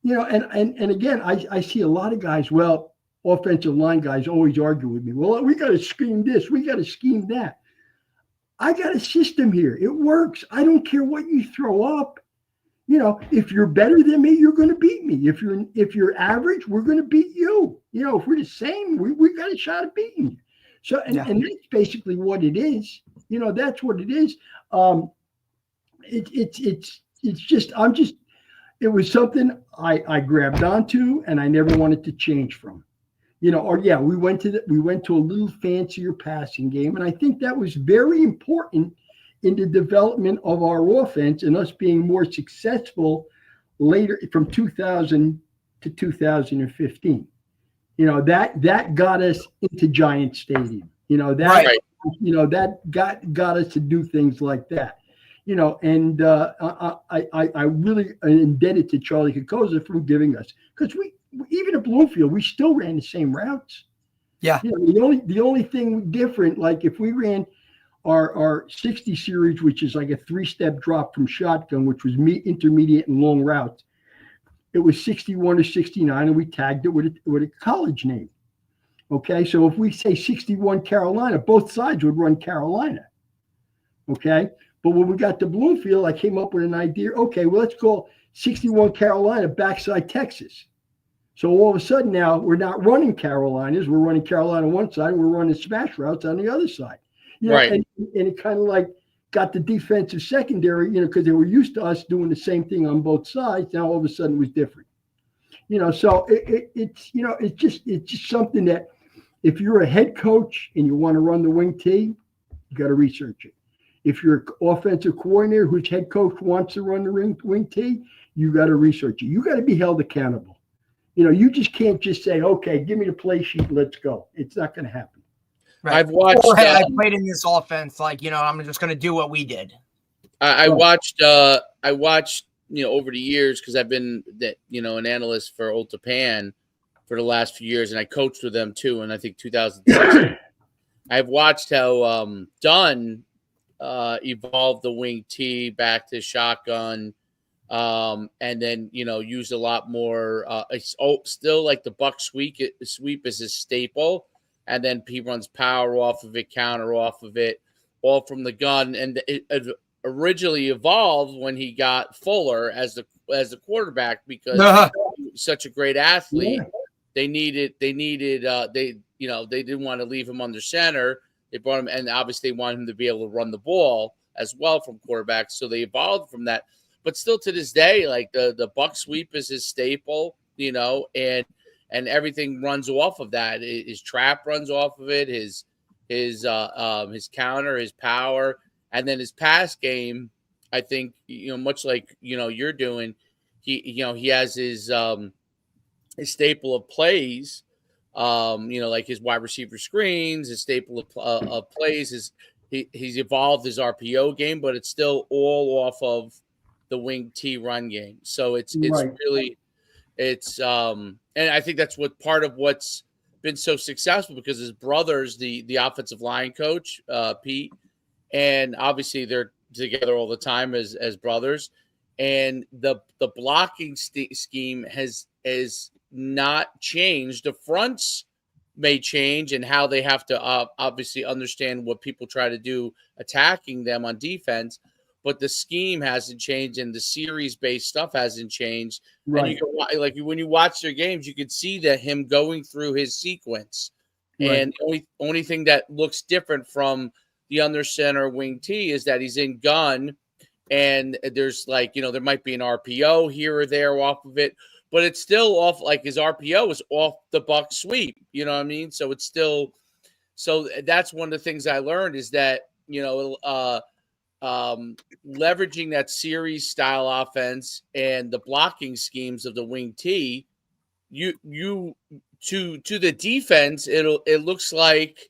And again, I see a lot of guys. Well, offensive line guys always argue with me. Well, we got to scheme this. We got to scheme that. I got a system here. It works. I don't care what you throw up. If you're better than me, you're going to beat me. If you're average, we're going to beat you. If we're the same, we got a shot at beating you. So, and that's basically what it is. That's what it is. It's just, it was something I grabbed onto and I never wanted to change from. We went to a little fancier passing game, and I think that was very important in the development of our offense and us being more successful later from 2000 to 2015. That got us into Giant Stadium. That got us to do things like that. And I really am indebted to Charlie Kokoza for giving us, because we even at Bloomfield, we still ran the same routes. Yeah. The only thing different, like if we ran our 60 series, which is like a 3-step drop from shotgun, which was intermediate and long routes, it was 61 or 69, and we tagged it with a college name. Okay, so if we say 61 Carolina, both sides would run Carolina. Okay, but when we got to Bloomfield, I came up with an idea. Okay, well, let's call 61 Carolina backside Texas. So all of a sudden now we're not running Carolinas. We're running Carolina on one side, and we're running smash routes on the other side. And it kind of like got the defensive secondary, because they were used to us doing the same thing on both sides. Now all of a sudden it was different. So it's just something that if you're a head coach and you want to run the wing T, you got to research it. If you're an offensive coordinator whose head coach wants to run the wing T, you got to research it. You got to be held accountable. You just can't just say, okay, give me the play sheet, let's go. It's not going to happen. Right. I've watched. I played in this offense, I'm just going to do what we did. I watched. Over the years, because I've been an analyst for Old Japan for the last few years, and I coached with them too. And I think 2006. I've watched how Dunn evolved the wing T back to shotgun. And then used a lot more. It's still like the buck sweep is his staple, and then he runs power off of it, counter off of it, all from the gun. And it originally evolved when he got Fuller as the quarterback, because he was such a great athlete. Yeah. They didn't want to leave him under center. They brought him, and obviously they wanted him to be able to run the ball as well from quarterback. So they evolved from that. But still to this day, like the buck sweep is his staple, and everything runs off of that. His trap runs off of it, his counter, his power, and then his pass game. I think much like you're doing, he has his staple of plays, like his wide receiver screens, his staple of plays. He's evolved his RPO game, but it's still all off of the wing T run game. So it's really, and I think that's what part of what's been so successful, because his brother's the offensive line coach, Pete, and obviously they're together all the time as brothers, and the blocking scheme has not changed. The fronts may change and how they have to obviously understand what people try to do attacking them on defense, but the scheme hasn't changed, and the series-based stuff hasn't changed. Right. And you can, when you watch their games, you can see that him going through his sequence. Right. And the only thing that looks different from the under center wing T is that he's in gun, and there's there might be an RPO here or there off of it, but it's still off. Like his RPO is off the buck sweep. You know what I mean? So it's still. So that's one of the things I learned is that leveraging that series style offense and the blocking schemes of the wing T, you to the defense, it looks like,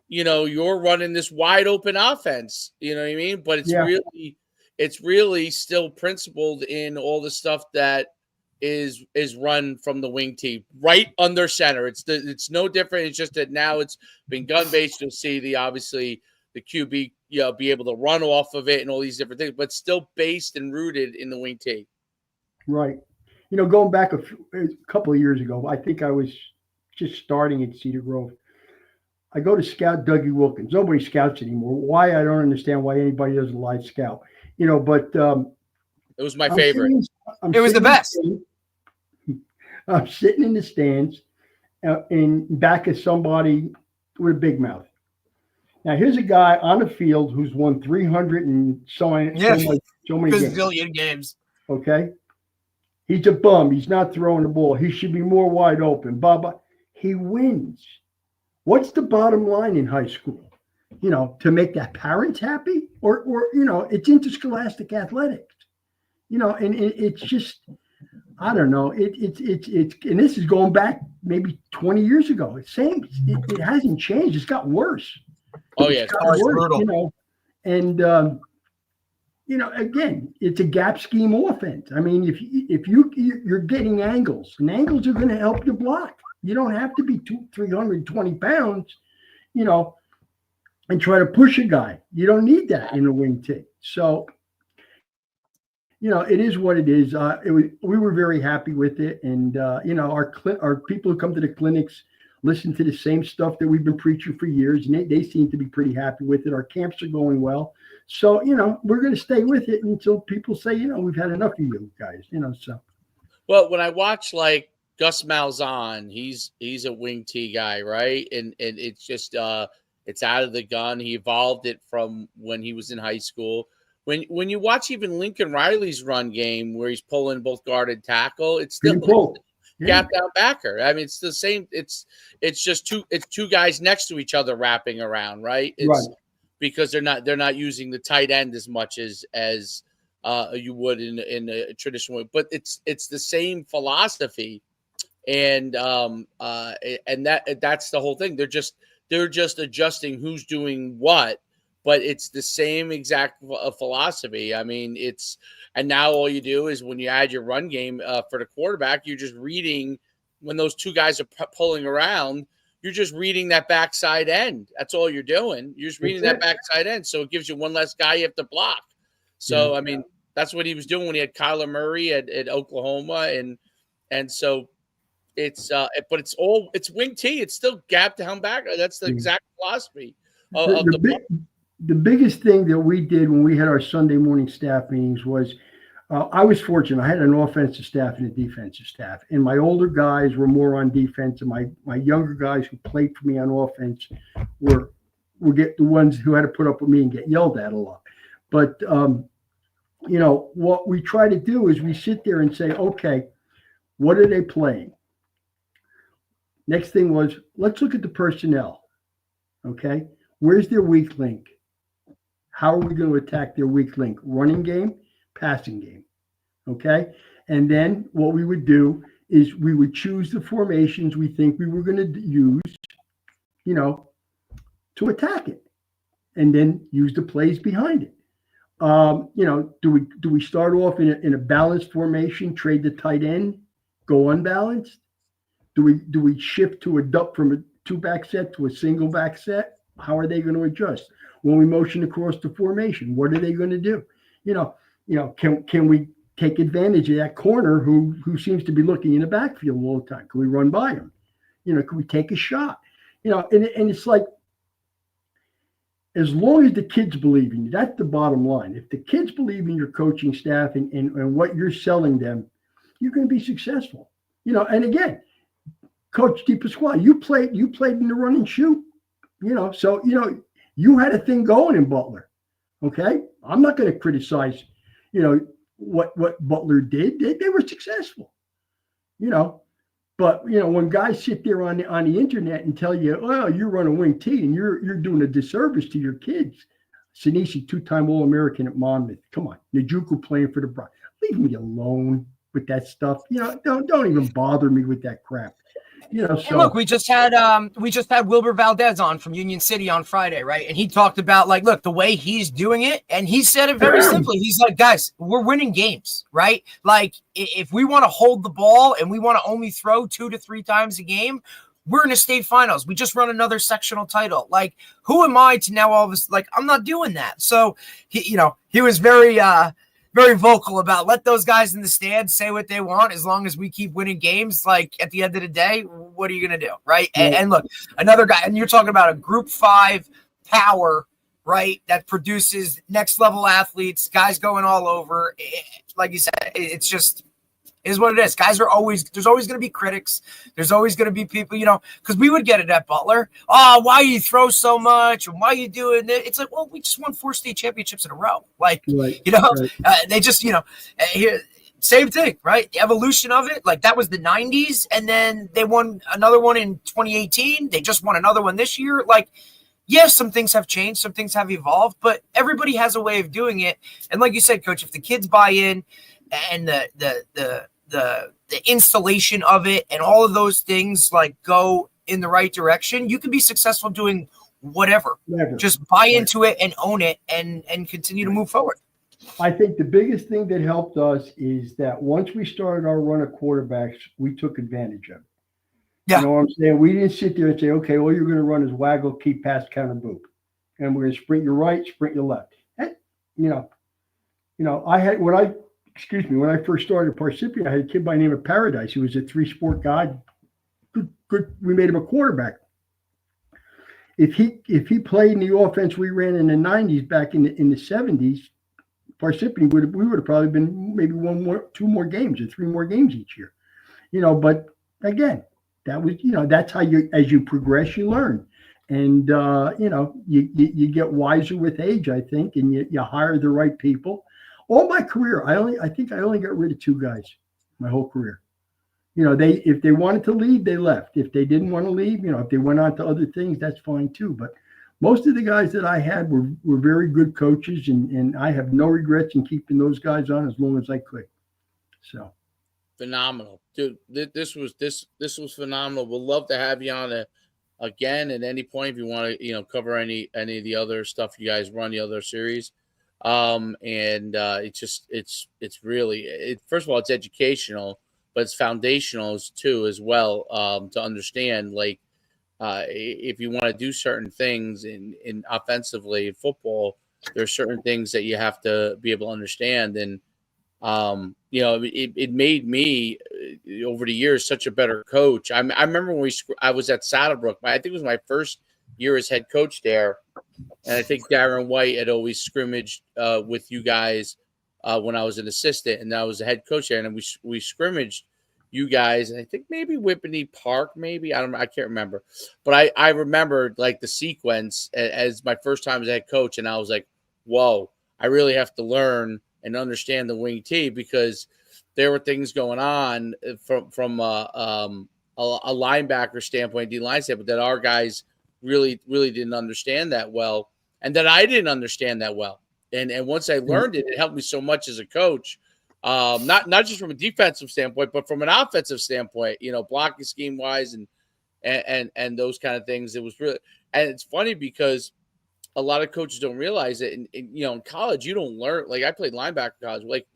you're running this wide open offense. You know what I mean? But it's really still principled in all the stuff that is run from the wing tee right under center. It's no different. It's just that now it's been gun based. You'll see obviously the QB be able to run off of it and all these different things, but still based and rooted in the wing tee. Right. Going back a couple of years ago, I think I was just starting at Cedar Grove. I go to scout Dougie Wilkins. Nobody scouts anymore. Why? I don't understand why anybody doesn't live scout. But it was my favorite. It was the best. I'm sitting in the stands in back of somebody with a big mouth. Now here's a guy on the field who's won 300 and so many games. Okay, he's a bum. He's not throwing the ball. He should be more wide open. Baba, he wins. What's the bottom line in high school? To make that parents happy, or it's interscholastic athletics. And it's just, I don't know. It's and this is going back maybe 20 years ago. It's same. It hasn't changed. It's got worse. Oh yeah, it's brutal. And again, it's a gap scheme offense. I mean, if you're getting angles, and angles are going to help you block. You don't have to be 320 pounds, and try to push a guy. You don't need that in a wing tee. So, it is what it is. We were very happy with it, and our people who come to the clinics listen to the same stuff that we've been preaching for years, and they seem to be pretty happy with it. Our camps are going well, so we're going to stay with it until people say, we've had enough of you guys. So. Well, when I watch like Gus Malzahn, he's a wing tee guy, right? And it's just it's out of the gun. He evolved it from when he was in high school. When you watch even Lincoln Riley's run game where he's pulling both guard and tackle, it's still gap down backer. I mean, it's the same. It's just two guys next to each other wrapping around, right? It's because they're not using the tight end as much as you would in a traditional way. But it's the same philosophy. And that's the whole thing. They're just adjusting who's doing what, but it's the same exact philosophy. I mean, and now all you do is when you add your run game for the quarterback, you're just reading when those two guys are pulling around. You're just reading that backside end. That's all you're doing. You're just reading that backside end, so it gives you one less guy you have to block. So I mean, that's what he was doing when he had Kyler Murray at Oklahoma, and so. But it's wing tee. It's still gap down back. That's the exact philosophy of the biggest thing that we did when we had our Sunday morning staff meetings was I was fortunate. I had an offensive staff and a defensive staff, and my older guys were more on defense, and my younger guys who played for me on offense were get the ones who had to put up with me and get yelled at a lot. But what we try to do is we sit there and say, okay, what are they playing? Next thing was, let's look at the personnel. Okay, where's their weak link? How are we going to attack their weak link? Running game, passing game. Okay, and then what we would do is we would choose the formations we think we were going to use, to attack it, and then use the plays behind it. Do we start off in a balanced formation, trade the tight end, go unbalanced? Do we shift to from a two-back set to a single-back set? How are they going to adjust? When we motion across the formation, what are they going to do? Can we take advantage of that corner who seems to be looking in the backfield all the time? Can we run by him? Can we take a shot? And it's like, as long as the kids believe in you, that's the bottom line. If the kids believe in your coaching staff and what you're selling them, you're going to be successful. And again, Coach Depascale, you played in the run and shoot, so you had a thing going in Butler. Okay, I'm not going to criticize, what Butler did. They were successful, But when guys sit there on the internet and tell you, "Oh, you run a wing tee and you're doing a disservice to your kids," Sinisi, 2-time All-American at Monmouth. Come on, Njoku playing for the Bronx. Leave me alone. with that stuff. Don't even bother me with that crap. And So look, we just had Wilbur Valdez on from Union City on Friday, right? And he talked about, like, look, the way he's doing it, and he said it very simply. He's like, guys, we're winning games, right? Like, if we want to hold the ball and we want to only throw 2 to 3 times a game, we're in a state finals. We just run another sectional title. Like, who am I to now all of us? Like, I'm not doing that. So he was very vocal about let those guys in the stands say what they want as long as we keep winning games. Like, at the end of the day, what are you going to do, right? And look, another guy, and you're talking about a Group 5 power, right, that produces next level athletes, guys going all over. Like you said, it's just is what it is. Guys there's always going to be critics. There's always going to be people, because we would get it at Butler. Oh, why you throw so much? And why you doing it? It's like, well, we just won 4 state championships in a row. Like, right. They just, here, same thing, right? The evolution of it. Like, that was the 90s. And then they won another one in 2018. They just won another one this year. Like, yes, some things have changed. Some things have evolved, but everybody has a way of doing it. And like you said, Coach, if the kids buy in and the installation of it and all of those things like go in the right direction, you can be successful doing whatever. Just buy into it and own it and continue to move forward. I think the biggest thing that helped us is that once we started our run of quarterbacks, we took advantage of it. Yeah. You know what I'm saying? We didn't sit there and say, okay, all you're going to run is waggle, keep, pass, counter, boop. And we're going to sprint your right, sprint your left. When I first started at Parseghian, I had a kid by the name of Paradise. He was a 3-sport guy. Good. We made him a quarterback. If he played in the offense we ran in the 90s back in the 70s, Parseghian we would have probably been maybe 2 more games or 3 more games each year. But again, that was that's how as you progress, you learn. And you get wiser with age, I think, and you hire the right people. All my career, I think I only got rid of 2 guys my whole career. If they wanted to leave, they left. If they didn't want to leave, if they went on to other things, that's fine too. But most of the guys that I had were very good coaches, and I have no regrets in keeping those guys on as long as I could. So phenomenal, dude. This was phenomenal. We'll love to have you on again at any point if you want to cover any of the other stuff you guys run, the other series. It's really first of all, it's educational, but it's foundational too as well, to understand, like, if you want to do certain things in offensively in football, there's certain things that you have to be able to understand. And it made me over the years such a better coach. I remember when I was at Sadloch. I think it was my first year as head coach there. And I think Darren White had always scrimmaged with you guys when I was an assistant, and I was the head coach there. And we scrimmaged you guys, and I think maybe Whippany Park, maybe I can't remember, but I remembered like the sequence as my first time as a head coach, and I was like, whoa, I really have to learn and understand the wing T, because there were things going on from a linebacker standpoint, D-line standpoint, that our guys really didn't understand that well, and that I didn't understand that well. And once I learned it, it helped me so much as a coach, not just from a defensive standpoint, but from an offensive standpoint, blocking scheme wise and those kind of things. It was really, and it's funny because a lot of coaches don't realize it. And in college, you don't learn. Like, I played linebacker in college. Like,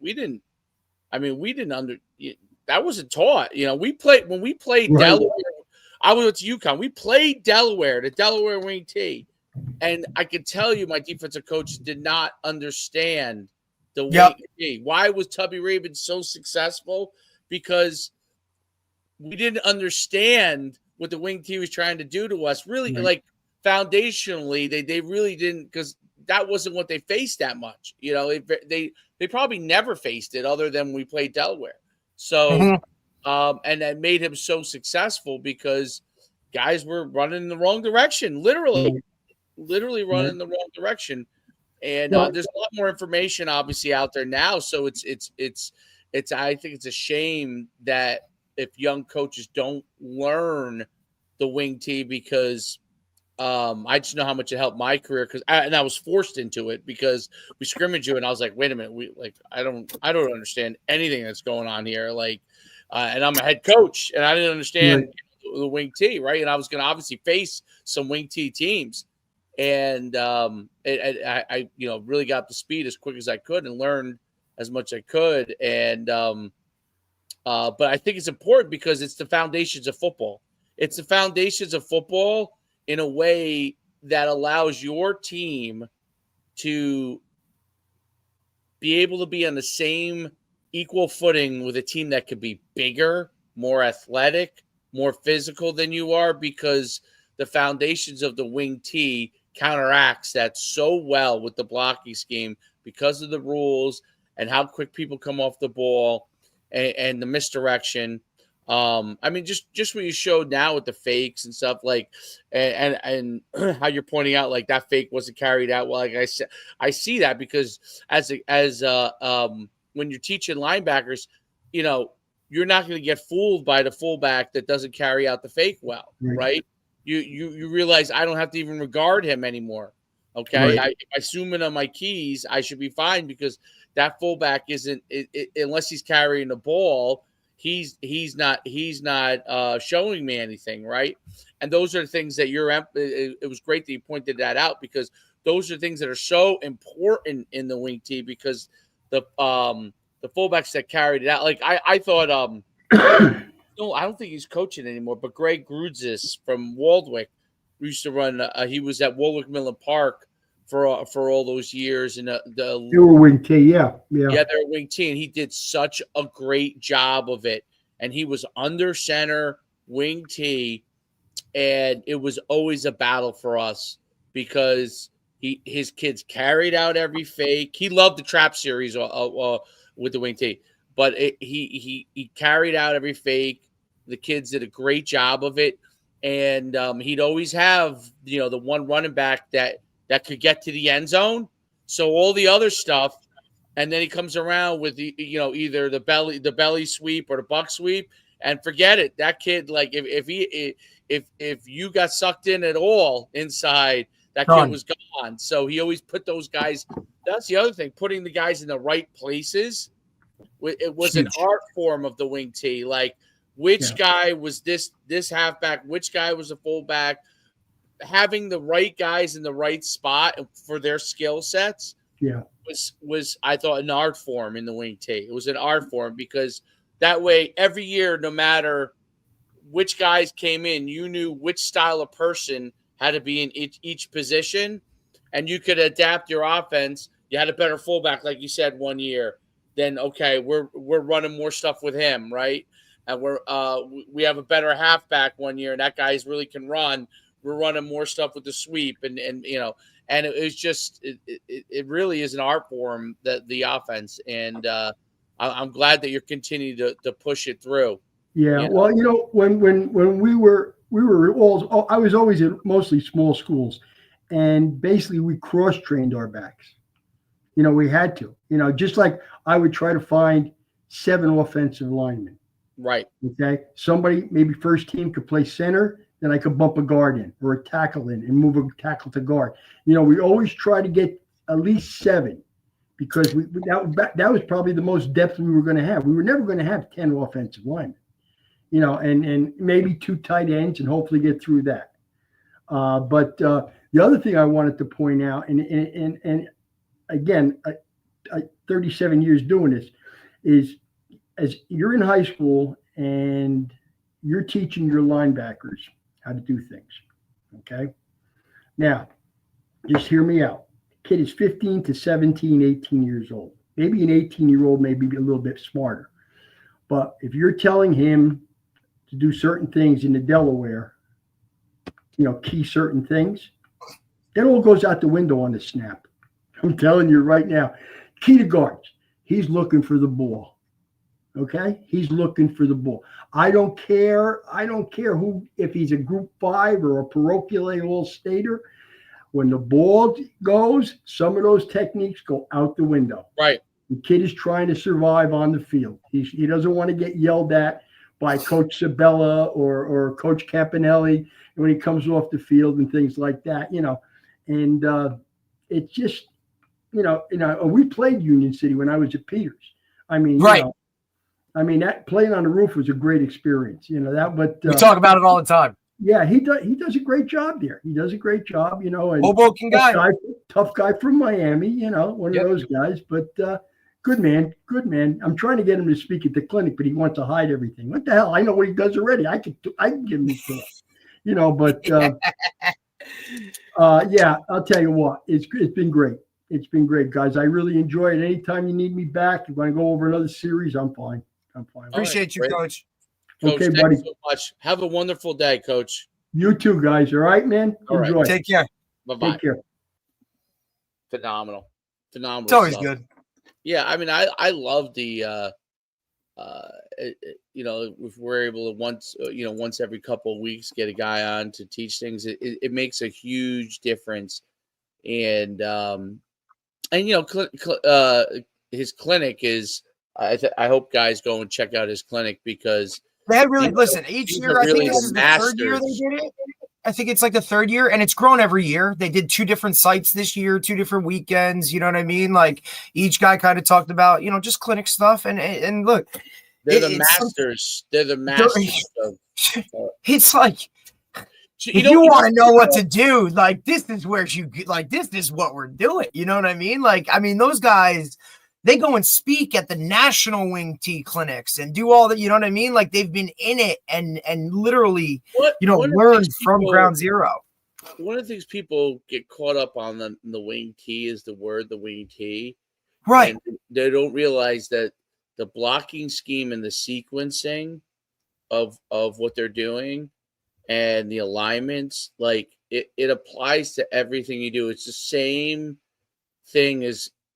that wasn't taught. When we played right. Delaware. I went to UConn. We played Delaware, the Delaware wing T. And I can tell you my defensive coaches did not understand the wing T. Why was Tubby Raven so successful? Because we didn't understand what the wing T was trying to do to us. Really, right. Like, foundationally, they really didn't, because that wasn't what they faced that much. They probably never faced it other than we played Delaware. So, and that made him so successful because guys were running in the wrong direction, literally running in the wrong direction. And there's a lot more information obviously out there now. So it's I think it's a shame that if young coaches don't learn the wing T, because I just know how much it helped my career and I was forced into it because we scrimmaged you, and I was like, wait a minute, I don't understand anything that's going on here. Like, and I'm a head coach, and I didn't understand the wing T, right? And I was going to obviously face some wing T teams, and I really got up to speed as quick as I could and learned as much as I could, and but I think it's important because it's the foundations of football. It's the foundations of football in a way that allows your team to be able to be on the same equal footing with a team that could be bigger, more athletic, more physical than you are, because the foundations of the wing T counteracts that so well with the blocking scheme because of the rules and how quick people come off the ball and the misdirection. I mean, just what you showed now with the fakes and stuff, like, and how you're pointing out, like, that fake wasn't carried out well. Like I said, I see that because when you're teaching linebackers, you're not going to get fooled by the fullback that doesn't carry out the fake well, right? You realize I don't have to even regard him anymore. Okay, if I zoom in on my keys, I should be fine because that fullback isn't unless he's carrying the ball. He's not showing me anything, right? And those are the things that it was great that you pointed that out, because those are things that are so important in the wing T, because the fullbacks that carried it out, like I thought no, I don't think he's coaching anymore, but Greg Grudzis from Waldwick used to run. He was at Waldwick Millen Park for all those years, and they were wing T, yeah, they're wing T, and he did such a great job of it. And he was under center wing T, and it was always a battle for us because his kids carried out every fake. He loved the trap series with the wing T, but he carried out every fake. The kids did a great job of it, and he'd always have the one running back that could get to the end zone. So all the other stuff, and then he comes around with either the belly sweep or the buck sweep, and forget it. That kid, like, if you got sucked in at all inside, that kid was gone. So he always put those guys. That's the other thing, putting the guys in the right places. It was an art form of the wing T, like which guy was this halfback, which guy was a fullback. Having the right guys in the right spot for their skill sets was I thought an art form in the wing T. It was an art form because that way every year, no matter which guys came in, you knew which style of person had to be in each position, and you could adapt your offense. You had a better fullback, like you said, one year. Then okay, we're running more stuff with him, right? And we have a better halfback one year, and that guy's really can run. We're running more stuff with the sweep, and it was just it really is an art form, the offense, and I'm glad that you're continuing to push it through. Yeah, well, when we were all, I was always in mostly small schools, and basically we cross-trained our backs. We had to, just like I would try to find 7 offensive linemen. Right. Okay. Somebody maybe first team could play center. Then I could bump a guard in or a tackle in and move a tackle to guard. We always try to get at least 7 because that was probably the most depth we were going to have. We were never going to have 10 offensive linemen, and maybe 2 tight ends and hopefully get through that. But the other thing I wanted to point out, and again, I 37 years doing this, is as you're in high school and you're teaching your linebackers how to do things. Okay. Now, just hear me out. Kid is 15 to 17, 18 years old. Maybe an 18-year-old may be a little bit smarter. But if you're telling him to do certain things in the Delaware, key certain things, it all goes out the window on the snap. I'm telling you right now. Key to guards. He's looking for the ball. Okay, he's looking for the ball. I don't care who, if he's a Group 5 or a parochial all-stater. When the ball goes, some of those techniques go out the window. Right. The kid is trying to survive on the field. He doesn't want to get yelled at by Coach Sabella or Coach Campanelli when he comes off the field and things like that, and it's just, we played Union City when I was at Peters. I mean, Right. That playing on the roof was a great experience, but We talk about it all the time. yeah, he does a great job there. He does a great job, and Hoboken guy. tough guy from Miami, one Yep. of those guys, but good man. I'm trying to get him to speak at the clinic, but he wants to hide everything. What the hell? I know what he does already. I can give him his chance, but yeah, I'll tell you what, it's been great. It's been great, guys. I really enjoy it. Anytime you need me back, you want to go over another series, I'm fine. Appreciate you, Coach. Coach, okay, thanks buddy. so much. Have a wonderful day, Coach. You too, guys. All right, man. All right. Enjoy. Take care. Bye-bye. Take care. Phenomenal. It's always stuff. good. Yeah, I mean, I love the if we're able to once every couple of weeks get a guy on to teach things, it makes a huge difference. And his clinic is. I hope guys go and check out his clinic because they really listen. Each year, I think this is the third year they did it. I think it's like the third year, and it's grown every year. They did 2 different sites this year, 2 different weekends. You know what I mean? Like each guy kind of talked about, just clinic stuff. And look, they're the masters. They're the masters. It's like if you want to know what to do, like this is where this is what we're doing. You know what I mean? Like, I mean, those guys. They go and speak at the national wing T clinics and do all that. You know what I mean? Like they've been in it and literally, learned from ground zero. One of the things people get caught up on the wing T is the wing T. Right. And they don't realize that the blocking scheme and the sequencing of what they're doing and the alignments, like it applies to everything you do. It's the same thing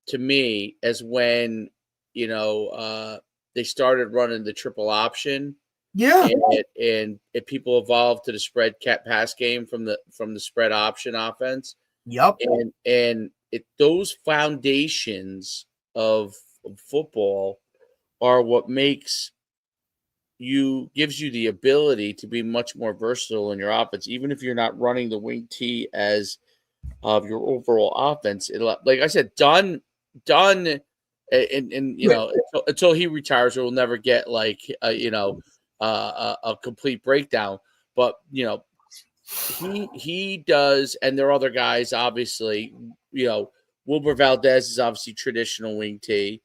to me as when they started running the triple option, and people evolved to the spread pass game from the spread option offense. Yep. And those foundations of football are what gives you the ability to be much more versatile in your offense, even if you're not running the wing T as of your overall offense. Like I said, Dunn, and until he retires, we'll never get a complete breakdown. But he does, and there are other guys. Obviously, Wilbur Valdez is obviously traditional wing T.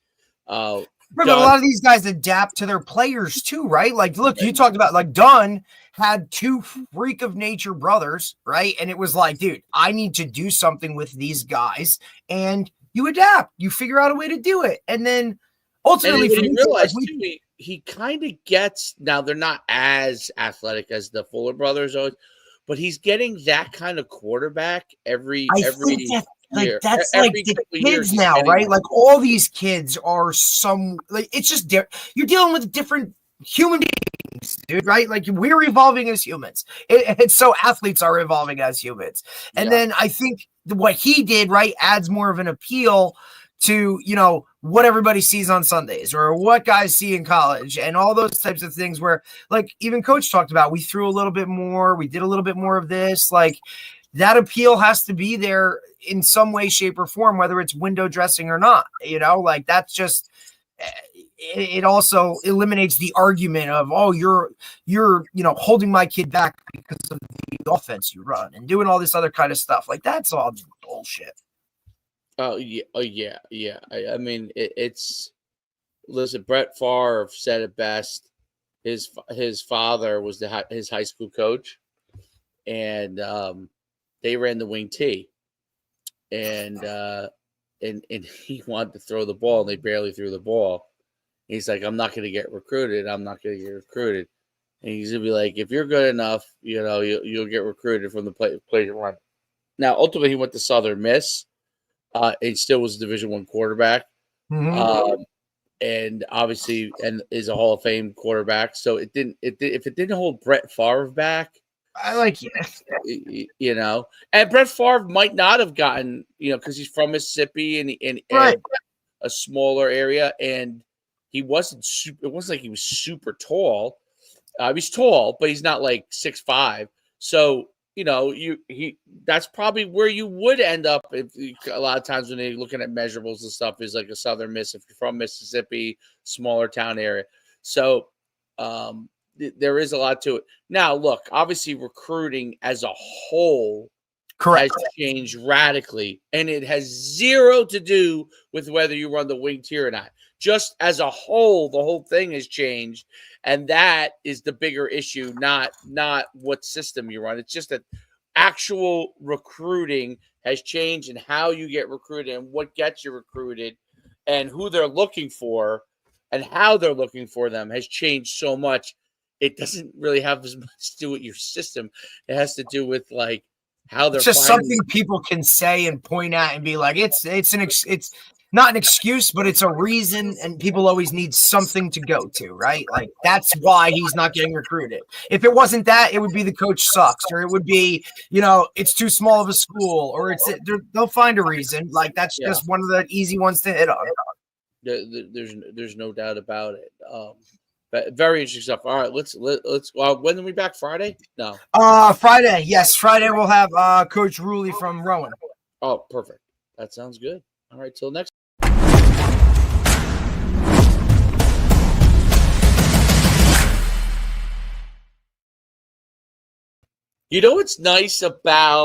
But a lot of these guys adapt to their players too, right? Like, look, you talked about like Dunn had 2 freak of nature brothers, right? And it was like, dude, I need to do something with these guys, and you adapt, you figure out a way to do it. And then ultimately, you realize he kind of gets, now they're not as athletic as the Fuller brothers, but he's getting that kind of quarterback every year. That's like the kids now, right? Like all these kids are it's just you're dealing with different human beings, dude, right? Like we're evolving as humans. And so athletes are evolving as humans. And then I think what he did, right, adds more of an appeal to, what everybody sees on Sundays or what guys see in college and all those types of things where like even Coach talked about, we threw a little bit more, we did a little bit more of this, like that appeal has to be there in some way, shape or form, whether it's window dressing or not, like that's just, it also eliminates the argument of, oh, you're holding my kid back because of the offense you run and doing all this other kind of stuff. Like that's all bullshit. Oh yeah. I mean, listen, Brett Favre said it best. His father was his high school coach, and they ran the wing T, and he wanted to throw the ball, and they barely threw the ball. He's like, I'm not going to get recruited. I'm not going to get recruited. And he's going to be like, if you're good enough, you'll get recruited from the play run. Now, ultimately, he went to Southern Miss. And still was a Division I quarterback. Mm-hmm. And obviously, and is a Hall of Fame quarterback. So if it didn't hold Brett Favre back, I like and Brett Favre might not have gotten, because he's from Mississippi and a smaller area, and he wasn't super. It wasn't like he was super tall, He's tall, but he's not like 6'5". So that's probably where you would end up if a lot of times when they're looking at measurables and stuff is like a Southern Miss. If you're from Mississippi, smaller town area. So there is a lot to it. Now, look, obviously recruiting as a whole has changed radically, and it has zero to do with whether you run the wing tier or not. Just as a whole, the whole thing has changed, and that is the bigger issue, not what system you run. It's just that actual recruiting has changed, and how you get recruited and what gets you recruited and who they're looking for and how they're looking for them has changed so much. It doesn't really have as much to do with your system. It has to do with like how they're. It's just something people can say and point at and be like, it's not an excuse, but it's a reason, and people always need something to go to, right? Like that's why he's not getting recruited. If it wasn't that, it would be the coach sucks, or it would be, it's too small of a school, or they'll find a reason. Like that's just one of the easy ones to hit on. There's no doubt about it. But very interesting stuff. All right, let's. When are we back? Friday? No. Friday. Yes, Friday we'll have Coach Ruley from Rowan. Oh, perfect. That sounds good. All right, till next. What's nice about